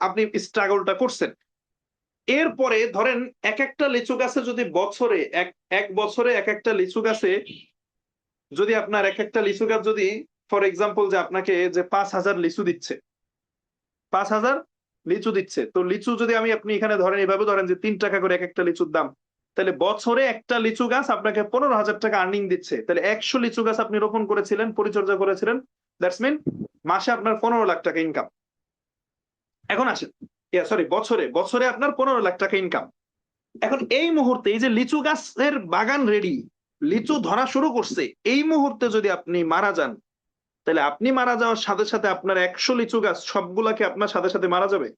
আপনি স্ট্রাগলটা করছেন। এরপরে ধরেন একেকটা লিচু গাছে যদি বছরে এক বছরে একেকটা লিচু গাছে যদি আপনার একেকটা লিচু গাছ যদি ফর এক্সাম্পল যে আপনাকে যে ৫,০০০ লিচু দিচ্ছে, ৫,০০০ লিচু দিচ্ছে। তো লিচু যদি আপনি এখানে ধরেন এভাবে ধরেন যে ৳৩ করে একেকটা লিচুর দাম। তাহলে বছরে একটা লিচু গাছ আপনাকে ৳১৫,০০০ আর্নিং দিচ্ছে। তাহলে ১০০ লিচু গাছ আপনি রোপণ করেছিলেন, পরিচর্যা করেছিলেন। দ্যাটস মিন মাসে আপনার ৳১৫,০০,০০০ ইনকাম। এখন আসেন সরি বছরে আপনার ৳১৫,০০,০০০ ইনকাম। এখন এই মুহূর্তে এই যে লিচু গাছের বাগান রেডি, লিচু ধরা শুরু করছে। এই মুহূর্তে যদি আপনি মারা যান, তাহলে আপনি মারা যাওয়ার সাথে, সাথে আপনার ১০০ লিচু গাছ সবগুলা কি আপনার সাথে, সাথে মারা যাবে?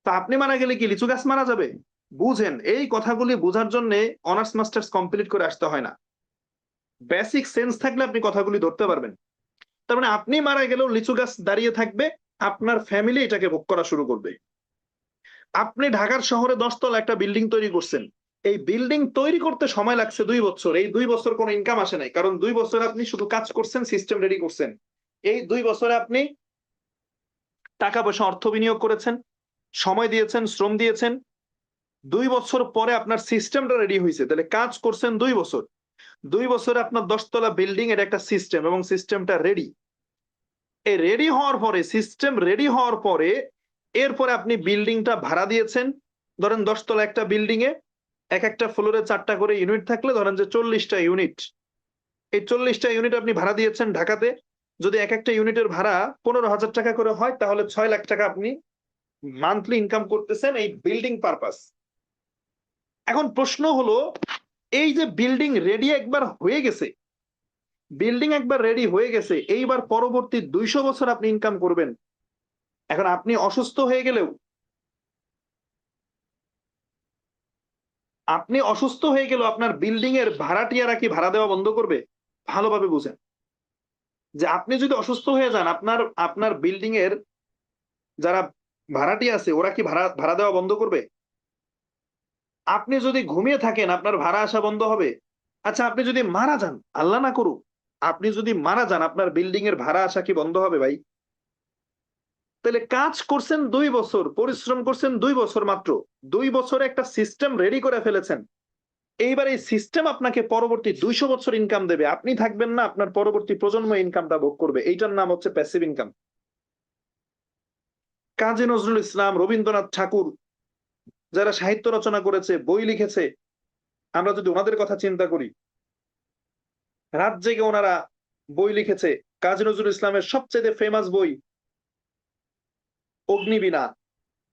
তা আপনি মারা গেলে কি লিচু গাছ মারা যাবে? বুঝেন, এই কথাগুলি বুঝার জন্যে অনার্স মাস্টার্স কমপ্লিট করে আসতে হয় না। বেসিক সেন্স থাকলে আপনি কথাগুলি ধরতে পারবেন। তার মানে আপনি মারা গেলেও লিচু গাছ দাঁড়িয়ে থাকবে, আপনার ফ্যামিলি এটাকে ভোগ করা শুরু করবে। আপনি ঢাকার শহরে ১০ তলা একটা বিল্ডিং তৈরি করছেন। এই বিল্ডিং তৈরি করতে সময় লাগছে ২ বছর। এই ২ বছর কোন ইনকাম আসে নাই। কারণ ২ বছর আপনি শুধু কাজ করছেন, সিস্টেম রেডি করছেন। এই ২ বছরে আপনি টাকা-পয়সা অর্থ বিনিয়োগ করেছেন, সময় দিয়েছেন, শ্রম দিয়েছেন। ২ বছর পরে আপনার সিস্টেমটা রেডি হইছে। তাহলে কাজ করছেন ২ বছর। ২ বছরে আপনার ১০ তলা বিল্ডিং এর একটা সিস্টেম এবং সিস্টেমটা রেডি। এই রেডি হওয়ার পরে সিস্টেম রেডি হওয়ার পরে এরপরে আপনি বিল্ডিংটা ভাড়া দিয়েছেন। ধরেন ১০ তলা একটা বিল্ডিং এ একেকটা ফ্লোরে ৪ টা করে ইউনিট থাকলে ধরেন যে ৪০ টা ইউনিট। এই ৪০ টা ইউনিট আপনি ভাড়া দিয়েছেন ঢাকাতে। যদি একেকটা ইউনিটের ভাড়া ৳১৫,০০০ করে হয় তাহলে ৳৬,০০,০০০ আপনি মান্থলি ইনকাম করতেছেন এই বিল্ডিং পারপাস। এখন প্রশ্ন হলো এই যে বিল্ডিং রেডি একবার হয়ে গেছে, বিল্ডিং একবার রেডি হয়ে গেছে, এইবার পরবর্তী ২০০ বছর আপনি ইনকাম করবেন। এখন আপনি অসুস্থ হয়ে গেলেও আপনার বিল্ডিং এর ভাড়াটিয়ারা কি ভাড়া দেওয়া বন্ধ করবে? ভালোভাবে বুঝেন। যে আপনি যদি অসুস্থ হয়ে যান আপনার বিল্ডিং এর যারা ভাড়াটিয়া আছে ওরা কি ভাড়া দেওয়া বন্ধ করবে? আপনি যদি ঘুমিয়ে থাকেন আপনার ভাড়া আসা বন্ধ হবে? আচ্ছা আপনি যদি মারা যান, আল্লাহ না করুক, আপনি যদি মারা যান আপনার বিল্ডিং এর ভাড়া আসা কি বন্ধ হবে ভাই? তাহলে কাজ করছেন ২ বছর, পরিশ্রম করছেন ২ বছর মাত্র। ২ বছরে একটা সিস্টেম রেডি করে ফেলেছেন। এইবার এই সিস্টেম আপনাকে পরবর্তী ২০০ বছর ইনকাম দেবে। আপনি থাকবেন না, আপনার পরবর্তী প্রজন্ম ইনকামটা ভোগ করবে। এইটার নাম হচ্ছে প্যাসিভ ইনকাম। কাজী নজরুল ইসলাম, রবীন্দ্রনাথ ঠাকুর যারা সাহিত্য রচনা করেছে, বই লিখেছে, আমরা যদি ওনাদের কথা চিন্তা করি, রাত জেগে ওনারা বই লিখেছে। কাজী নজরুল ইসলামের সবচাইতে ফেমাস বই 'অগ্নিবীণা'।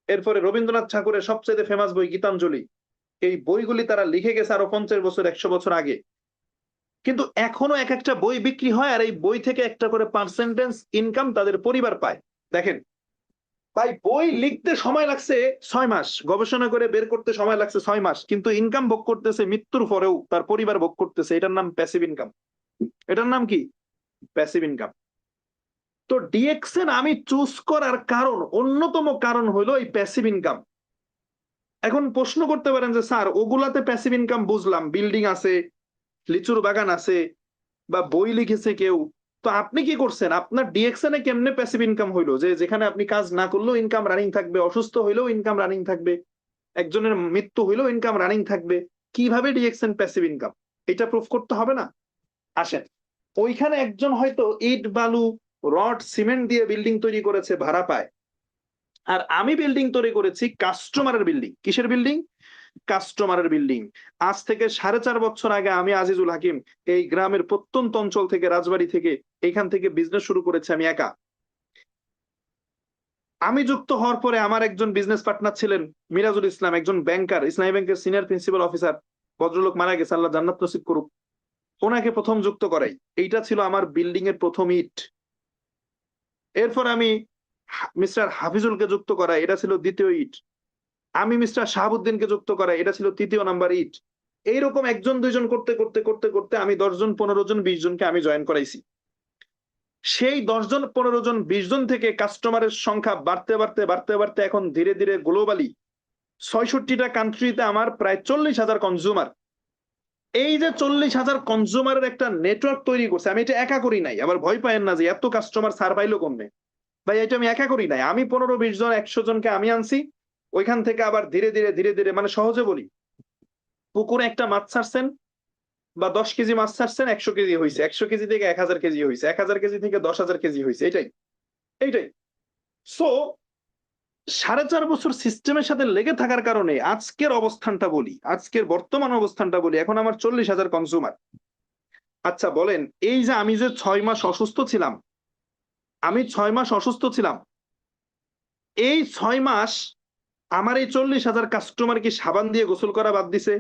এরপরে রবীন্দ্রনাথ ঠাকুরের সবচাইতে ফেমাস বই 'গীতাঞ্জলি'। এই বইগুলি তারা লিখে গেছে আরো ৫০ বছর ১০০ বছর আগে। কিন্তু এখনো একেকটা বই বিক্রি হয় আর এই বই থেকে একটা করে পার্সেন্টেজ ইনকাম তাদের পরিবার পায়। দেখেন ভাই বই লিখতে সময় লাগছে ৬ মাস, গবেষণা করে বের করতে সময় লাগছে ৬ মাস। কিন্তু ইনকাম ভোগ করতেছে মৃত্যুর পরেও তার পরিবার ভোগ করতেছে। এটার নাম প্যাসিভ ইনকাম। এটার নাম কি? Passive income. তো ডিএক্সএন আমি চুজ করার কারণ, অন্যতম কারণ হলো এই প্যাসিভ ইনকাম। এখন প্রশ্ন করতে পারেন যে স্যার ওগুলাতে প্যাসিভ ইনকাম বুঝলাম, বিল্ডিং আছে, লিচুর বাগান আছে বা বই লিখেছে কেউ। তো আপনি কি করছেন? আপনার ডিএক্সএন এ কেমনে প্যাসিভ ইনকাম হইলো? যে যেখানে আপনি কাজ না করলেও ইনকাম রানিং থাকবে, অসুস্থ হইলেও ইনকাম রানিং থাকবে, একজনের মৃত্যু হইলেও ইনকাম রানিং থাকবে। কিভাবে ডিএক্সএন প্যাসিভ ইনকাম? এটা প্রুফ করতে হবে না? আসেন। ওইখানে একজন হয়তো ইট, বালু, রড, সিমেন্ট দিয়ে বিল্ডিং তৈরি করেছে, ভাড়া পায়। আর আমি বিল্ডিং তৈরি করেছি কাস্টমারের বিল্ডিং। কিসের বিল্ডিং? কাস্টমারের বিল্ডিং। আজ থেকে ৪.৫ বছর আগে আমি আজিজুল হাকিম এই গ্রামের প্রত্যন্ত অঞ্চল থেকে রাজবাড়ী থেকে এইখান থেকে বিজনেস শুরু করেছি আমি একা। আমি যুক্ত হওয়ার পরে আমার একজন বিজনেস পার্টনার ছিলেন মিরাজুল ইসলাম, একজন ব্যাংকার, ইসলামী ব্যাংকের সিনিয়র প্রিন্সিপাল অফিসার। ভদ্রলোক মারা গেছে, আল্লাহ জান্নাত নসিব করুক। ওনাকে প্রথম যুক্ত করাই। এইটা ছিল আমার বিল্ডিং এর প্রথম ইট। এরপর আমি মিস্টার হাফিজুলকে যুক্ত করাই, এটা ছিল দ্বিতীয় ইট। আমি মিস্টার শাহাবুদ্দিনকে যুক্ত করাই, এটা ছিল তৃতীয় নাম্বার ইট। এইরকম একজন দুইজন করতে করতে করতে করতে আমি 10 জন 15 জন 20 জনকে আমি জয়েন করাইছি। সেই 10 জন 15 জন 20 জন থেকে কাস্টমারের সংখ্যা বাড়তে বাড়তে বাড়তে বাড়তে এখন ধীরে ধীরে গ্লোবালি 66টা কান্ট্রিতে আমার প্রায় 40,000 কনজিউমার। এই যে 40,000 কনজিউমারের একটা নেটওয়ার্ক তৈরি করছে, আমি এটা একা করি নাই। আবার ভয় পায়েন না যে এত কাস্টমার সার পাইলো কমবে। ভাই এটা আমি একা করি নাই, আমি 15 20 জন 100 জনকে আমি আনছি। ওইখান থেকে আবার ধীরে ধীরে ধীরে ধীরে, মানে সহজে বলি, পুকুরে একটা মাছ ছাড়ছেন বা 10 কেজি মাছ ছাড়ছেন, 100 কেজি হয়েছে, 100 কেজি থেকে 1000 কেজি হয়েছে, 1000 কেজি থেকে 10,000 কেজি হয়েছে। এটাই এইটাই সো 4.5 বছর সিস্টেমের সাথে লেগে থাকার কারণে আজকের অবস্থানটা বলি, আজকের বর্তমান অবস্থানটা বলি, এখন আমার 40,000 কনজিউমার। আচ্ছা বলেন, এই যে আমি যে 6 মাস অসুস্থ ছিলাম, আমি 6 মাস অসুস্থ ছিলাম, এই 6 মাস আমার এই 40,000 কাস্টমার কি সাবান দিয়ে গোসল করা বাদ দিছে?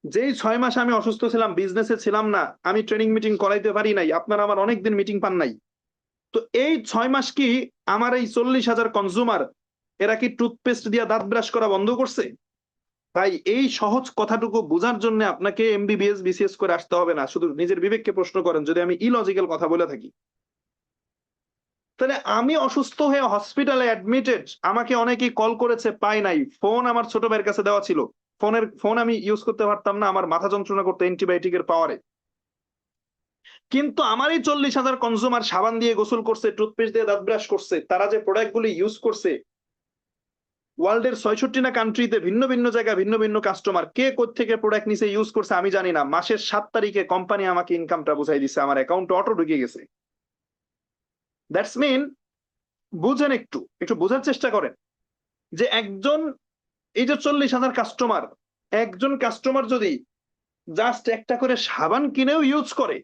যেই 6 মাস আমি অসুস্থ ছিলাম, বিজনেসে ছিলাম না, আমি ট্রেনিং মিটিং করাইতে পারি নাই, আপনারা আমার অনেকদিন মিটিং পান নাই। তো এই 6 মাস কি আমার এই 40,000 কনজিউমার এরা কি টুথপেস্ট দিয়ে দাঁত ব্রাশ করা বন্ধ করছে? ভাই এই সহজ কথাটুকু বোঝার জন্য আপনাকে এমবিবিএস বিসিএস করে আসতে হবে না। শুধু নিজের বিবেককে প্রশ্ন করেন যদি আমি ইলজিক্যাল কথা বলে থাকি। তাহলে আমি অসুস্থ হয়ে হসপিটালে অ্যাডমিটেড, আমাকে অনেকেই কল করেছে, পাই নাই। ফোন আমার ছোট ভাইয়ের কাছে দেওয়া ছিল, ফোন আমি ইউজ করতে পারতাম না, আমার মাথা যন্ত্রণা করতো অ্যান্টিবায়োটিকের পাওয়ারে। কিন্তু আমার এই 40,000 কনজিউমার সাবান দিয়ে গোসল করছে, টুথপেস্ট দিয়ে দাঁত ব্রাশ করছে, তারা যে প্রোডাক্ট গুলি ইউজ করছে, ওয়ার্ল্ডের 66টা কান্ট্রিতে ভিন্ন ভিন্ন জায়গা ভিন্ন ভিন্ন কাস্টমার, কে কোত্থেকে প্রোডাক্ট নিছে ইউজ করছে আমি জানি না। মাসের 7 তারিখে কোম্পানি আমাকে ইনকামটা বুঝাই দিচ্ছে, আমার অ্যাকাউন্টে অটো ঢুকে গেছে। দ্যাটস মিন, বুঝেন, একটু একটু বোঝার চেষ্টা করেন যে একজন, এই যে 40,000 কাস্টমার, একজন কাস্টমার যদি জাস্ট একটা করে সাবান কিনেও ইউজ করে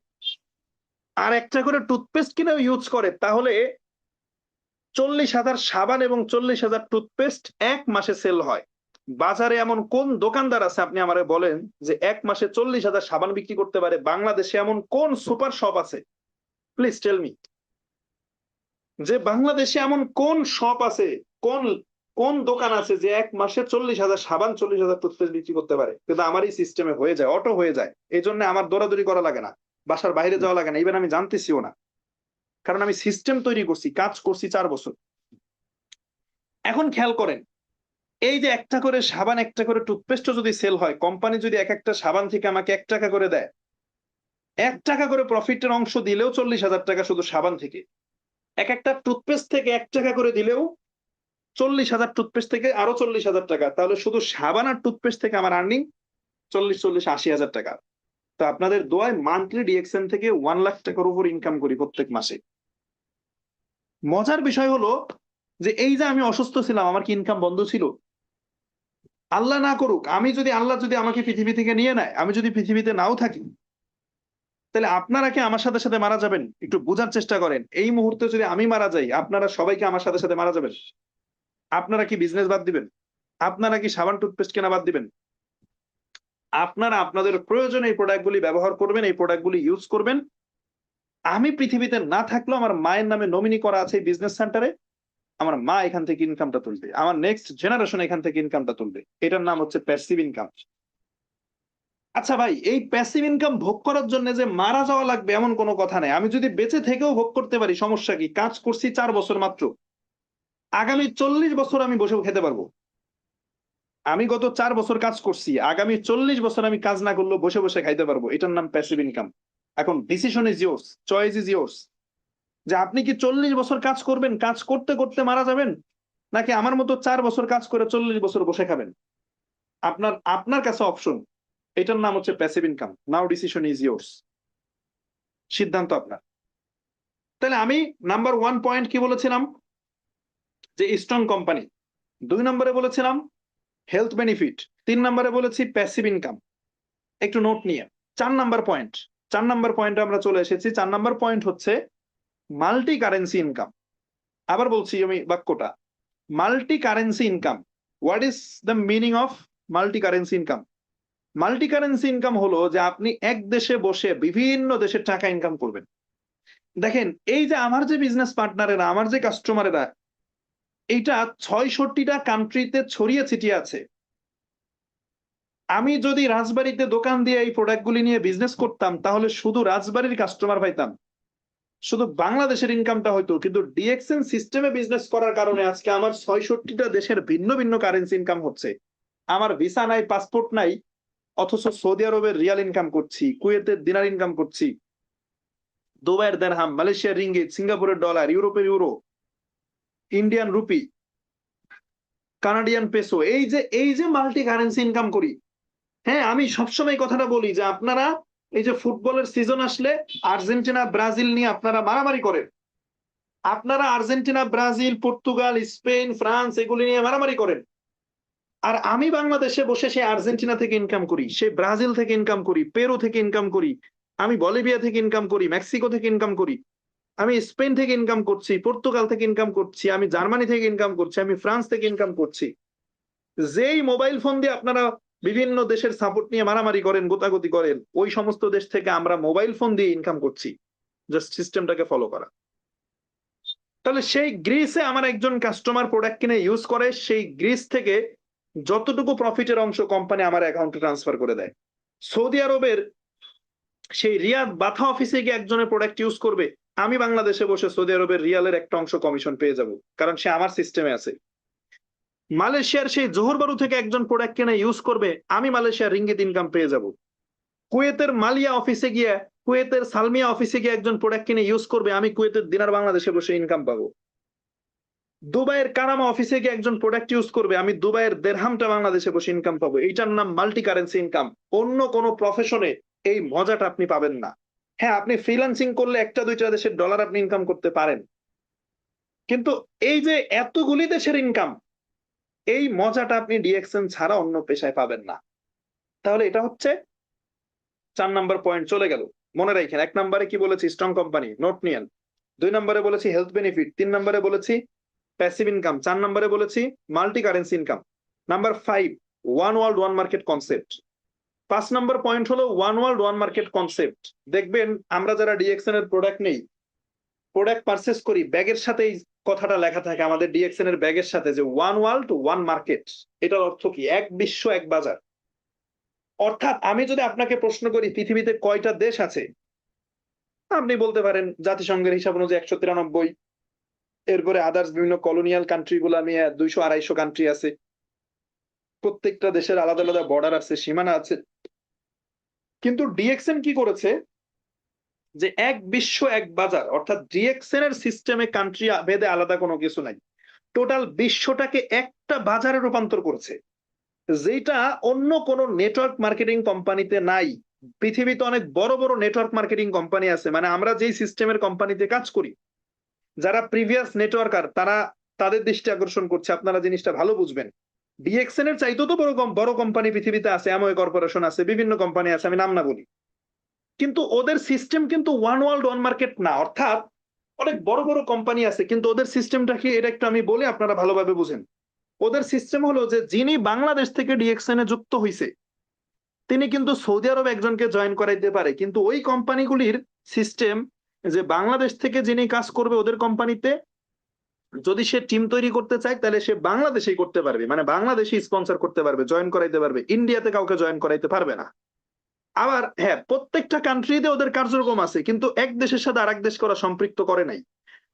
আর একটা করে টুথপেস্ট কিনেও ইউজ করে, তাহলে 40,000 সাবান এবং 40,000 টুথপেস্ট এক মাসে সেল হয়। বাজারে এমন কোন দোকানদার আছে আপনি আমারে বলেন যে এক মাসে 40,000 সাবান বিক্রি করতে পারে? বাংলাদেশে এমন কোন সুপার শপ আছে? Please tell me. যে বাংলাদেশে এমন কোন শপ আছে, কোন কোন দোকান আছে যে এক মাসে 40,000 সাবান 40,000 টুথপেস্ট বিক্রি করতে পারে? কিন্তু আমার এই সিস্টেমে হয়ে যায়, অটো হয়ে যায়। এই জন্য আমার দৌড়াদৌড়ি করা লাগে না, বাসার বাইরে যাওয়া লাগে না, ইভেন আমি জানতেছিও না, কারণ আমি সিস্টেম তৈরি করছি, কাজ করছি 4 বছর। এখন খেয়াল করেন, এই যে একটা করে সাবান একটা করে টুথপেস্টও যদি সেল হয়, কোম্পানি যদি এক একটা সাবান থেকে আমাকে 1 টাকা করে দেয়, 1 টাকা করে প্রফিটের অংশ দিলেও 40,000 টাকা শুধু সাবান থেকে। এক একটা টুথপেস্ট থেকে 1 টাকা করে দিলেও 40,000, টুথপেস্ট থেকে আরো 40,000 টাকা। তাহলে শুধু সাবান আর টুথপেস্ট থেকে আমার আর্নিং 40-40-80,000 টাকা। তো আপনাদের দোয়ায় মান্থলি ডিএক্সএন থেকে 1 লাখ টাকার উপর ইনকাম করি প্রত্যেক মাসে। মজার বিষয় হলো যে এই যে আমি অসুস্থ ছিলাম, আমার কি ইনকাম বন্ধ ছিল? আল্লাহ না করুক, আল্লাহ যদি আমাকে পৃথিবী থেকে নিয়ে নেয়, আমি যদি পৃথিবীতে নাও থাকি, তাহলে আপনারা কি আমার সাথে সাথে মারা যাবেন? একটু বোঝার চেষ্টা করেন। এই মুহূর্তে যদি আমি মারা যাই, আপনারা সবাইকে আমার সাথে সাথে মারা যাবেন? আপনারা কি বিজনেস বাদ দিবেন? আপনারা কি সাবান টুথপেস্ট কেনা বাদ দিবেন? আপনারা আপনাদের প্রয়োজনে এই প্রোডাক্টগুলি ব্যবহার করবেন, এই প্রোডাক্টগুলি ইউজ করবেন। আমি পৃথিবীতে না থাকলেও আমার মায়ের নামে নমিনি করা আছে বিজনেস সেন্টারে। আমার মা এখান থেকে ইনকামটা তুলবে, আমার নেক্সট জেনারেশন এখান থেকে ইনকামটা তুলবে। এটার নাম হচ্ছে প্যাসিভ ইনকাম। আচ্ছা ভাই, এই প্যাসিভ ইনকাম ভোগ করার জন্য যে মারা যাওয়া লাগবে এমন কোনো কথা নেই। আমি যদি বেঁচে থেকেও ভোগ করতে পারি, সমস্যা কি? কাজ করছি 4 বছর মাত্র, আগামী 40 বছর আমি বসে খেতে পারবো। আমি গত 4 বছর কাজ করছি, আগামী 40 বছর আমি কাজ না করলেও বসে বসে খাইতে পারবো। এটার নাম প্যাসিভ ইনকাম। এখন decision is yours, choice is yours, যে আপনি কি 40 বছর কাজ করবেন, কাজ করতে করতে মারা যাবেন, নাকি আমার মতো 4 বছর কাজ করে 40 বছর বসে খাবেন? আপনার আপনার কাছে অপশন। এটার নাম হচ্ছে passive income. Now decision is yours, সিদ্ধান্ত আপনার। তাহলে আমি নাম্বার 1 পয়েন্ট কি বলেছিলাম? যে স্ট্রং কোম্পানি। 2 নম্বরে বলেছিলাম হেলথ বেনিফিট। 3 নম্বরে বলেছি প্যাসিভ ইনকাম। একটু নোট নিয়ে 4 নাম্বার পয়েন্ট, 4 নাম্বার পয়েন্টে আমরা চলে এসেছি। 4 নাম্বার পয়েন্ট হচ্ছে মাল্টি কারেন্সি ইনকাম। আবার বলছি আমি বাক্যটা, multi currency income. What is the meaning of multi currency income? Multi currency income হলো যে আপনি এক দেশে বসে বিভিন্ন দেশের টাকা ইনকাম করবেন। দেখেন এই যে আমার যে বিজনেস পার্টনারেরা, আমার যে কাস্টমারেরা, এইটা ৬৬টা কান্ট্রিতে ছড়িয়ে ছিটিয়ে আছে। আমি যদি রাজবাড়ীতে দোকান দিয়ে এই প্রোডাক্ট গুলি নিয়ে বিজনেস করতাম তাহলে শুধু রাজবাড়ির কাস্টমার পাইতাম, শুধু বাংলাদেশের ইনকামটা হয়তো। কিন্তু ডিএক্সএন সিস্টেমে বিজনেস করার কারণে আজকে আমার ৬৬টা দেশের ভিন্ন ভিন্ন কারেন্সি ইনকাম হচ্ছে। আমার ভিসা নাই, পাসপোর্ট নাই, অথচ সৌদি আরবের রিয়াল ইনকাম করছি, কুয়েতের দিনার ইনকাম করছি, দুবাইয়ের দিরহাম, মালয়েশিয়ার রিঙ্গিত, সিঙ্গাপুরের ডলার, ইউরোপের euro, Indian rupee, Canadian peso. এই যে মাল্টি কারেন্সি ইনকাম করি। হ্যাঁ, আমি সবসময় কথাটা বলি যে আপনারা এই যে ফুটবলের সিজন আসলে আর্জেন্টিনা ব্রাজিল নিয়ে আপনারা মারামারি করেন। আপনারা Argentina, Brazil, Portugal, Spain, France এগুলি নিয়ে মারামারি করেন। আর আমি বাংলাদেশে বসে সেই আর্জেন্টিনা থেকে ইনকাম করি, সেই ব্রাজিল থেকে ইনকাম করি, পেরু থেকে ইনকাম করি, আমি বলিভিয়া থেকে ইনকাম করি, মেক্সিকো থেকে ইনকাম করি, আমি স্পেন থেকে ইনকাম করছি, পর্তুগাল থেকে ইনকাম করছি, আমি জার্মানি থেকে ইনকাম করছি, আমি ফ্রান্স থেকে ইনকাম করছি। যেই মোবাইল ফোন দিয়ে আপনারা বিভিন্ন দেশের সাপোর্ট নিয়ে মারামারি করেন, গোতাগতি করেন, ওই সমস্ত দেশ থেকে আমরা মোবাইল ফোন দিয়ে ইনকাম করছি, জাস্ট সিস্টেমটাকে ফলো করা। তাহলে সেই গ্রিসে আমার একজন কাস্টমার প্রোডাক্ট কিনে ইউজ করে, সেই গ্রিস থেকে যতটুকু প্রফিটের অংশ কোম্পানি আমার অ্যাকাউন্টে ট্রান্সফার করে দেয়। সৌদি আরবের সেই রিয়াদ বাথা অফিসে গিয়ে একজনের প্রোডাক্ট ইউজ করবে, আমি বাংলাদেশে বসে সৌদি আরবের রিয়ালের একটা অংশ কমিশন পেয়ে যাব, কারণ সে আমার সিস্টেমে আছে। মালয়েশিয়ার সেই জোহরবারু থেকে একজন প্রোডাক্ট কিনে ইউজ করবে, আমি মালয়েশিয়ার রিঙ্গিত ইনকাম পেয়ে যাব। কুয়েতের মালিয়া অফিসে গিয়ে, কুয়েতের সালমিয়া অফিসে গিয়ে একজন প্রোডাক্ট কিনে ইউজ করবে, আমি কুয়েতের দিনার বাংলাদেশে বসে ইনকাম পাবো। দুবাইয়ের কারামা অফিসে গিয়ে একজন প্রোডাক্ট ইউজ করবে, আমি দুবাইয়ের দেরহামটা বাংলাদেশে বসে ইনকাম পাবো। এইটার নাম মাল্টি কারেন্সি ইনকাম। অন্য কোনো প্রফেশনে এই মজাটা আপনি পাবেন না। হ্যাঁ, আপনি ফ্রিল্যান্সিং করলে একটা দুইটা দেশের ডলার আপনি ইনকাম করতে পারেন, কিন্তু এই যে এতগুলি দেশের ইনকাম, এই মজাটা আপনি ডিএক্সএন ছাড়া অন্য পেশায় পাবেন না। তাহলে এটা হচ্ছে 4 নাম্বার পয়েন্ট চলে গেল। মনে রাখেন, 1 নম্বরে কি বলেছি? স্ট্রং কোম্পানি, নোট নিয়েন। 2 নম্বরে বলেছি হেলথ বেনিফিট, 3 নম্বরে বলেছি প্যাসিভ ইনকাম, 4 নম্বরে বলেছি multi currency income. Number 5, one world one market concept. 5 নম্বর পয়েন্ট হলো one world one market concept. দেখবেন আমরা যারা ডিএক্সএন এর প্রোডাক্ট নেই, প্রোডাক্ট পারচেস করি, ব্যাগের সাথে এই কথাটা লেখা থাকে আমাদের ডিএক্সএন এর ব্যাগের সাথে, যে ওয়ান ওয়ার্ল্ড ওয়ান মার্কেট। এটার অর্থ কি? এক বিশ্ব এক বাজার। অর্থাৎ আমি যদি আপনাকে প্রশ্ন করি পৃথিবীতে কয়টা দেশ আছে, আপনি বলতে পারেন জাতিসংঘের হিসাব অনুযায়ী 193, এরপরে আদার্স বিভিন্ন কলোনিয়াল কান্ট্রি গুলা নিয়ে 200-250 কান্ট্রি আছে। প্রত্যেকটা দেশের আলাদা আলাদা বর্ডার আছে, সীমানা আছে। কিন্তু ডিএক্সএন কি করেছে, যে এক বিশ্ব এক বাজার, অর্থাৎ ডিএক্সএন এর সিস্টেমে কান্ট্রি ভেদে আলাদা কোনো কিছু নাই, টোটাল বিশ্বটাকে একটা বাজারে রূপান্তর করেছে, যেটা অন্য কোনো নেটওয়ার্ক মার্কেটিং কোম্পানিতে নাই। পৃথিবীতে অনেক বড় বড় নেটওয়ার্ক মার্কেটিং কোম্পানি আছে, মানে আমরা যেই সিস্টেমের কোম্পানিতে কাজ করি, যারা প্রিভিয়াস নেটওয়ার্কার, তারা তাদের দৃষ্টি আকর্ষণ করছে, আপনারা জিনিসটা ভালো বুঝবেন। ডিএক্সএন এর চাইতেও তো বড় কোম্পানি পৃথিবীতে আছে, অ্যামওয়ে কর্পোরেশন আছে, বিভিন্ন কোম্পানি আছে, আমি নাম না বলি, কিন্তু ওদের সিস্টেম কিন্তু ওয়ান ওয়ার্ল্ড ওয়ান মার্কেট না। অর্থাৎ অনেক বড় বড় কোম্পানি আছে, কিন্তু ওদের সিস্টেমটা কি, এটা একটু আমি বলি, আপনারা ভালোভাবে বুঝেন। ওদের সিস্টেম হলো যে যিনি বাংলাদেশ থেকে ডিএক্সএন এ যুক্ত হইছে, তিনি কিন্তু সৌদি আরব একজনকে জয়েন করাইতে পারে, কিন্তু ওই কোম্পানিগুলির সিস্টেম যে বাংলাদেশ থেকে যিনি কাজ করবে ওদের কোম্পানিতে, যদি সে টিম তৈরি করতে চায় তাহলে সে বাংলাদেশেই করতে পারবে, মানে বাংলাদেশে স্পন্সর করতে পারবে, জয়েন করাইতে পারবে, ইন্ডিয়াতে কাউকে জয়েন করাইতে পারবে না। আবার হ্যাঁ, প্রত্যেকটা কান্ট্রিতে ওদের কার্যক্রম আছে, কিন্তু এক দেশের সাথে আরেক দেশ করা সম্পৃক্ত করে নাই।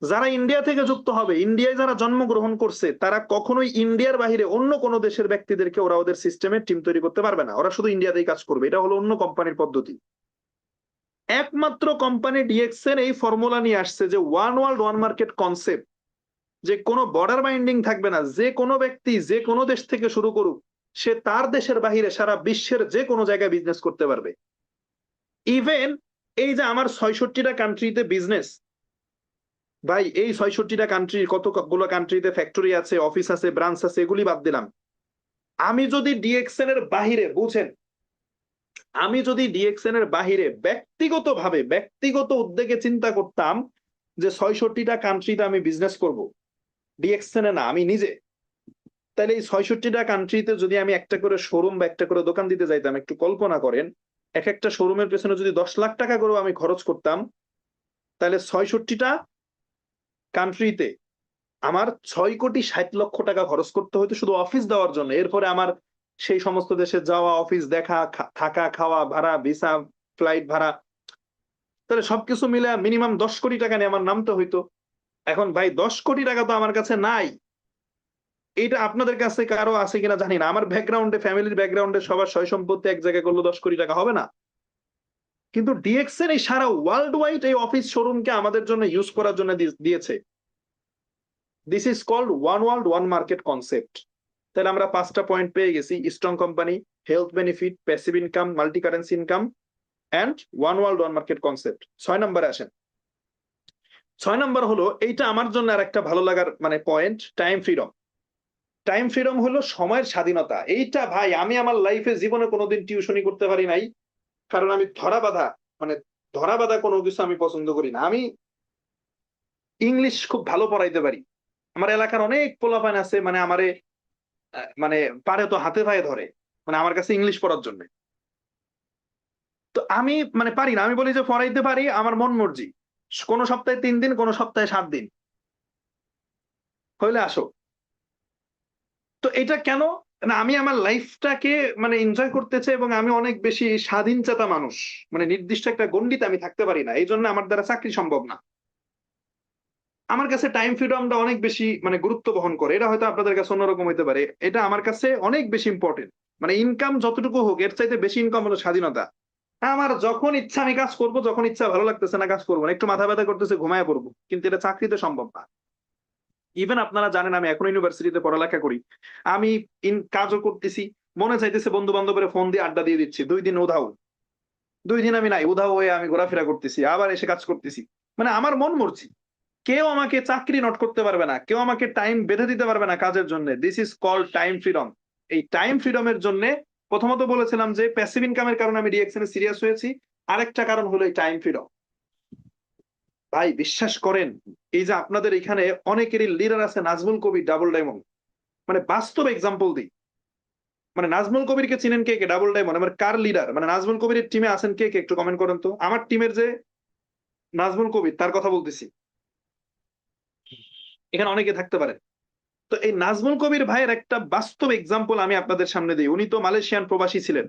যারা ইন্ডিয়া থেকে যুক্ত হবে, ইন্ডিয়ায় যারা জন্মগ্রহণ করছে, তারা কখনোই ইন্ডিয়ার বাহিরে অন্য কোনো দেশের ব্যক্তিদেরকে ওরা ওদের সিস্টেমে টিম তৈরি করতে পারবে না, ওরা শুধু ইন্ডিয়াতেই কাজ করবে। এটা হলো অন্য কোম্পানির পদ্ধতি। একমাত্র কোম্পানি ডিএক্সএন এই ফর্মুলা নিয়ে আসছে যে one world one market concept, যে কোনো বর্ডার বাইন্ডিং থাকবে না, যে কোনো ব্যক্তি যে কোনো দেশ থেকে শুরু করুক, সে তার দেশের বাহিরে সারা বিশ্বের যে কোনো জায়গায় বিজনেস করতে পারবে। ইভেন এই যে আমার 66টা কান্ট্রিতে বিজনেস, ভাই এই 66টা কান্ট্রি, কতগুলো কান্ট্রিতে ফ্যাক্টরি আছে, অফিস আছে, ব্রাঞ্চ আছে, এগুলি বাদ দিলাম। আমি যদি ডিএক্সএন এর বাহিরে, বুঝেন, আমি যদি ডিএক্সএন এর বাহিরে ব্যক্তিগত উদ্যোগে চিন্তা করতাম যে ৬৬টা কান্ট্রিতে আমি বিজনেস করব, ডিএক্সএন এ না, আমি নিজে, তাহলে এই ৬৬টা কান্ট্রিতে যদি আমি একটা করে শোরুম বা একটা করে দোকান দিতে যাইতাম, একটু কল্পনা করেন, এক একটা শোরুমের পেছনে যদি ১০ লাখ টাকা করেও আমি খরচ করতাম, তাহলে ৬৬টা কান্ট্রিতে আমার ৬,৬০,০০,০০০ টাকা খরচ করতে হতো শুধু অফিস দেওয়ার জন্য। এরপরে আমার সেই সমস্ত দেশে যাওয়া, অফিস দেখা, থাকা, খাওয়া, ভাড়া, ভিসা, ফ্লাইট ভাড়া, তাহলে সবকিছু মিলে মিনিমাম ১০ কোটি টাকা নিয়ে আমার নামতে হইতো। এখন ভাই ১০ কোটি টাকা তো আমার কাছে নাই। এইটা আপনাদের কাছে কারো আছে কিনা জানি না। আমার ব্যাকগ্রাউন্ডে, ফ্যামিলির ব্যাকগ্রাউন্ডে সবার সয় সম্পত্তি এক জায়গায় করলে ১০ কোটি টাকা হবে না। কিন্তু ডিএক্সএন এই সারা ওয়ার্ল্ড ওয়াইড এই অফিস শোরুমকে আমাদের জন্য ইউজ করার জন্য দিয়েছে। This is called one world one market concept. তাহলে আমরা ৫টা পয়েন্ট পেয়ে গেছি: strong company, health benefit, passive income, multi currency income and one world one market concept. ৬ নম্বরে আসেন। ৬ নম্বর হলো, এইটা আমার জন্য আরেকটা ভালো লাগার মানে point, time freedom. Time freedom হলো সময়ের স্বাধীনতা। এইটা ভাই আমি আমার লাইফে জীবনে কোনোদিন টিউশনি করতে পারি নাই। কারণ আমি মানে ধরা বাঁধা কোনো কিছু আমি পছন্দ করি না। আমি ইংলিশ খুব ভালো পড়াইতে পারি। আমার এলাকার অনেক পোলাপান আছে, মানে আমারে মানে পারে তো হাতে পায়ে ধরে, মানে আমার কাছে ইংলিশ পড়ার জন্য। তো আমি মানে পারি না। আমি বলি যে পড়াইতে পারি, আমার মন মর্জি। কোন সপ্তাহে ৩ দিন, কোন সপ্তাহে ৭ দিন। হইলে আসো। তো এটা কেন? না, আমি আমার লাইফটাকে মানে এনজয় করতে চাই এবং আমি অনেক বেশি স্বাধীনচেতা মানুষ। মানে নির্দিষ্ট একটা গণ্ডিতে আমি থাকতে পারি না। এইজন্য আমার দ্বারা চাকরি সম্ভব না। আমার কাছে টাইম ফ্রিডমটা অনেক বেশি মানে গুরুত্ব বহন করে। এটা হয়তো আপনাদের কাছে অন্যরকম হইতে পারে। এটা আমার কাছে অনেক বেশি ইম্পোর্টেন্ট। মানে ইনকাম যতটুকু হোক, এর চাইতে বেশি ইনকাম হলো স্বাধীনতা। আমার যখন ইচ্ছা আমি কাজ করব, যখন ইচ্ছা ভালো লাগতেছে না কাজ করব না। একটু মাথা ব্যথা করতেছে ঘুমায়ে পড়ব। কিন্তু এটা চাকরিতে সম্ভব না। ইভেন আপনারা জানেন আমি এখনো ইউনিভার্সিটিতে পড়ালেখা করি। আমি কাজও করতেছি। মনে চাইতেছে বন্ধু-বান্ধবের ফোন দিয়ে আড্ডা দিয়ে দিচ্ছি। ২ দিন উধাও। ২ দিন আমি নাই। উধাও হয়ে আমি ঘোরাফেরা করতেছি। আবার এসে কাজ করতেছি। মানে আমার মন মর্জি। কেউ আমাকে চাকরি নট করতে পারবে না। কেউ আমাকে টাইম বেঁধে দিতে পারবে না কাজের জন্য। This is called time freedom. এই টাইম ফ্রিডম এর জন্যে প্রথমত বলেছিলাম যে প্যাসিভ ইনকাম এর কারণে আমি ডিএক্সএন এ সিরিয়াস হয়েছি। আরেকটা কারণ হলো এই টাইম ফ্রিডম। ভাই বিশ্বাস করেন, এই যে আপনাদের এখানে অনেকেরই লিডার আছে নাজমুল কবির, ডাবল ডায়মন্ড। মানে বাস্তব এক্সাম্পল দিই। মানে নাজমুল কবিরকে চিনেন কে, কে? ডাবল ডায়মন্ড আমার কার লিডার? মানে নাজমুল কবিরের টিমে আছেন কে, কে? একটু কমেন্ট করেন তো। আমার টিমের যে নাজমুল কবির, তার কথা বলতেছি। এখানে অনেকে থাকতে পারে। তো এই নাজমুল কবির ভাইয়ের একটা বাস্তব এক্সাম্পল আমি আপনাদের সামনে দিই। উনি তো মালয়েশিয়ান প্রবাসী ছিলেন।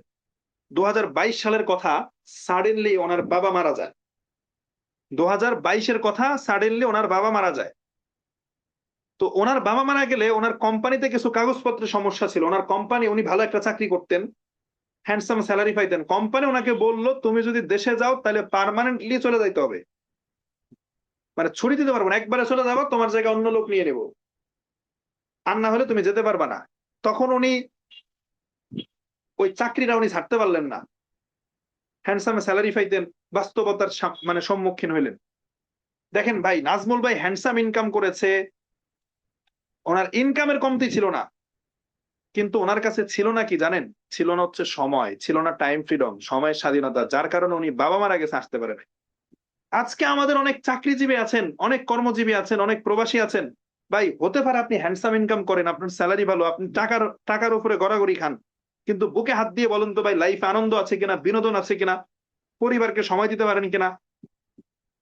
২০২২ সালের কথা, সাডেনলি ওনার বাবা মারা যায়। ২০২২ এর কথা, সাডেনলি ওনার বাবা মারা যায়। তো ওনার বাবা মারা গেলে ওনার কোম্পানিতে কিছু কাগজপত্রের সমস্যা ছিল। উনার কোম্পানি, উনি ভালো একটা চাকরি করতেন, হ্যান্ডসাম সেলারি পাইতেন। কোম্পানি উনাকে বলল, "তুমি যদি দেশে যাও তাহলে পার্মানেন্টলি চলে যাইতে হবে। মানে ছুটি দিতে পারবো না। একবারে চলে যাবা, তোমার জায়গায় অন্য লোক নিয়ে নেব। আর না হলে তুমি যেতে পারবা না।" তখন উনি ওই চাকরিটা উনি ছাড়তে পারলেন না। হ্যান্ডসাম সেলারি পাইতেন, বাস্তবতার মানে সম্মুখীন হইলেন। দেখেন ভাই, নাজমুল ভাই হ্যান্ডসাম ইনকাম করেছে। ওনার ইনকামের কমতি ছিল না। কিন্তু উনার কাছে ছিল না কি জানেন? ছিল না হচ্ছে সময়, ছিল না টাইম ফ্রিডম, সময়ের স্বাধীনতা। যার কারণে উনি বাবা মারা গেছে, আসতে পারে নাই। আজকে আমাদের অনেক চাকরিজীবী আছেন, অনেক কর্মজীবী আছেন, অনেক প্রবাসী আছেন। ভাই হতে পারে আপনি হ্যান্ডসাম ইনকাম করেন, আপনার সেলারি ভালো, আপনি টাকার উপরে গড়াগড়ি খান। কিন্তু বুকে হাত দিয়ে বলেন তো ভাই, লাইফে আনন্দ আছে কিনা, বিনোদন আছে কিনা, পরিবারকে সময় দিতে পারেন কিনা?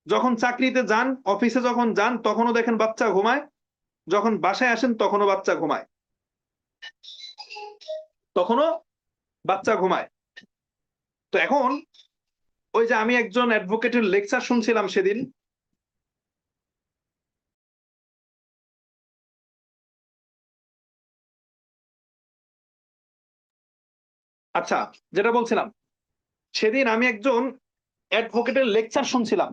যখন চাকরিতে যান, অফিসে যখন যান, তখনও দেখেন বাচ্চা ঘুমায়। যখন বাসায় আসেন তখনও বাচ্চা ঘুমায়। তখনও বাচ্চা ঘুমায়। তো এখন ওই যে আমি একজন অ্যাডভোকেটের লেকচার শুনছিলাম সেদিন। আচ্ছা, যেটা বলছিলাম, সেদিন আমি একজন অ্যাডভোকেটের লেকচার শুনছিলাম।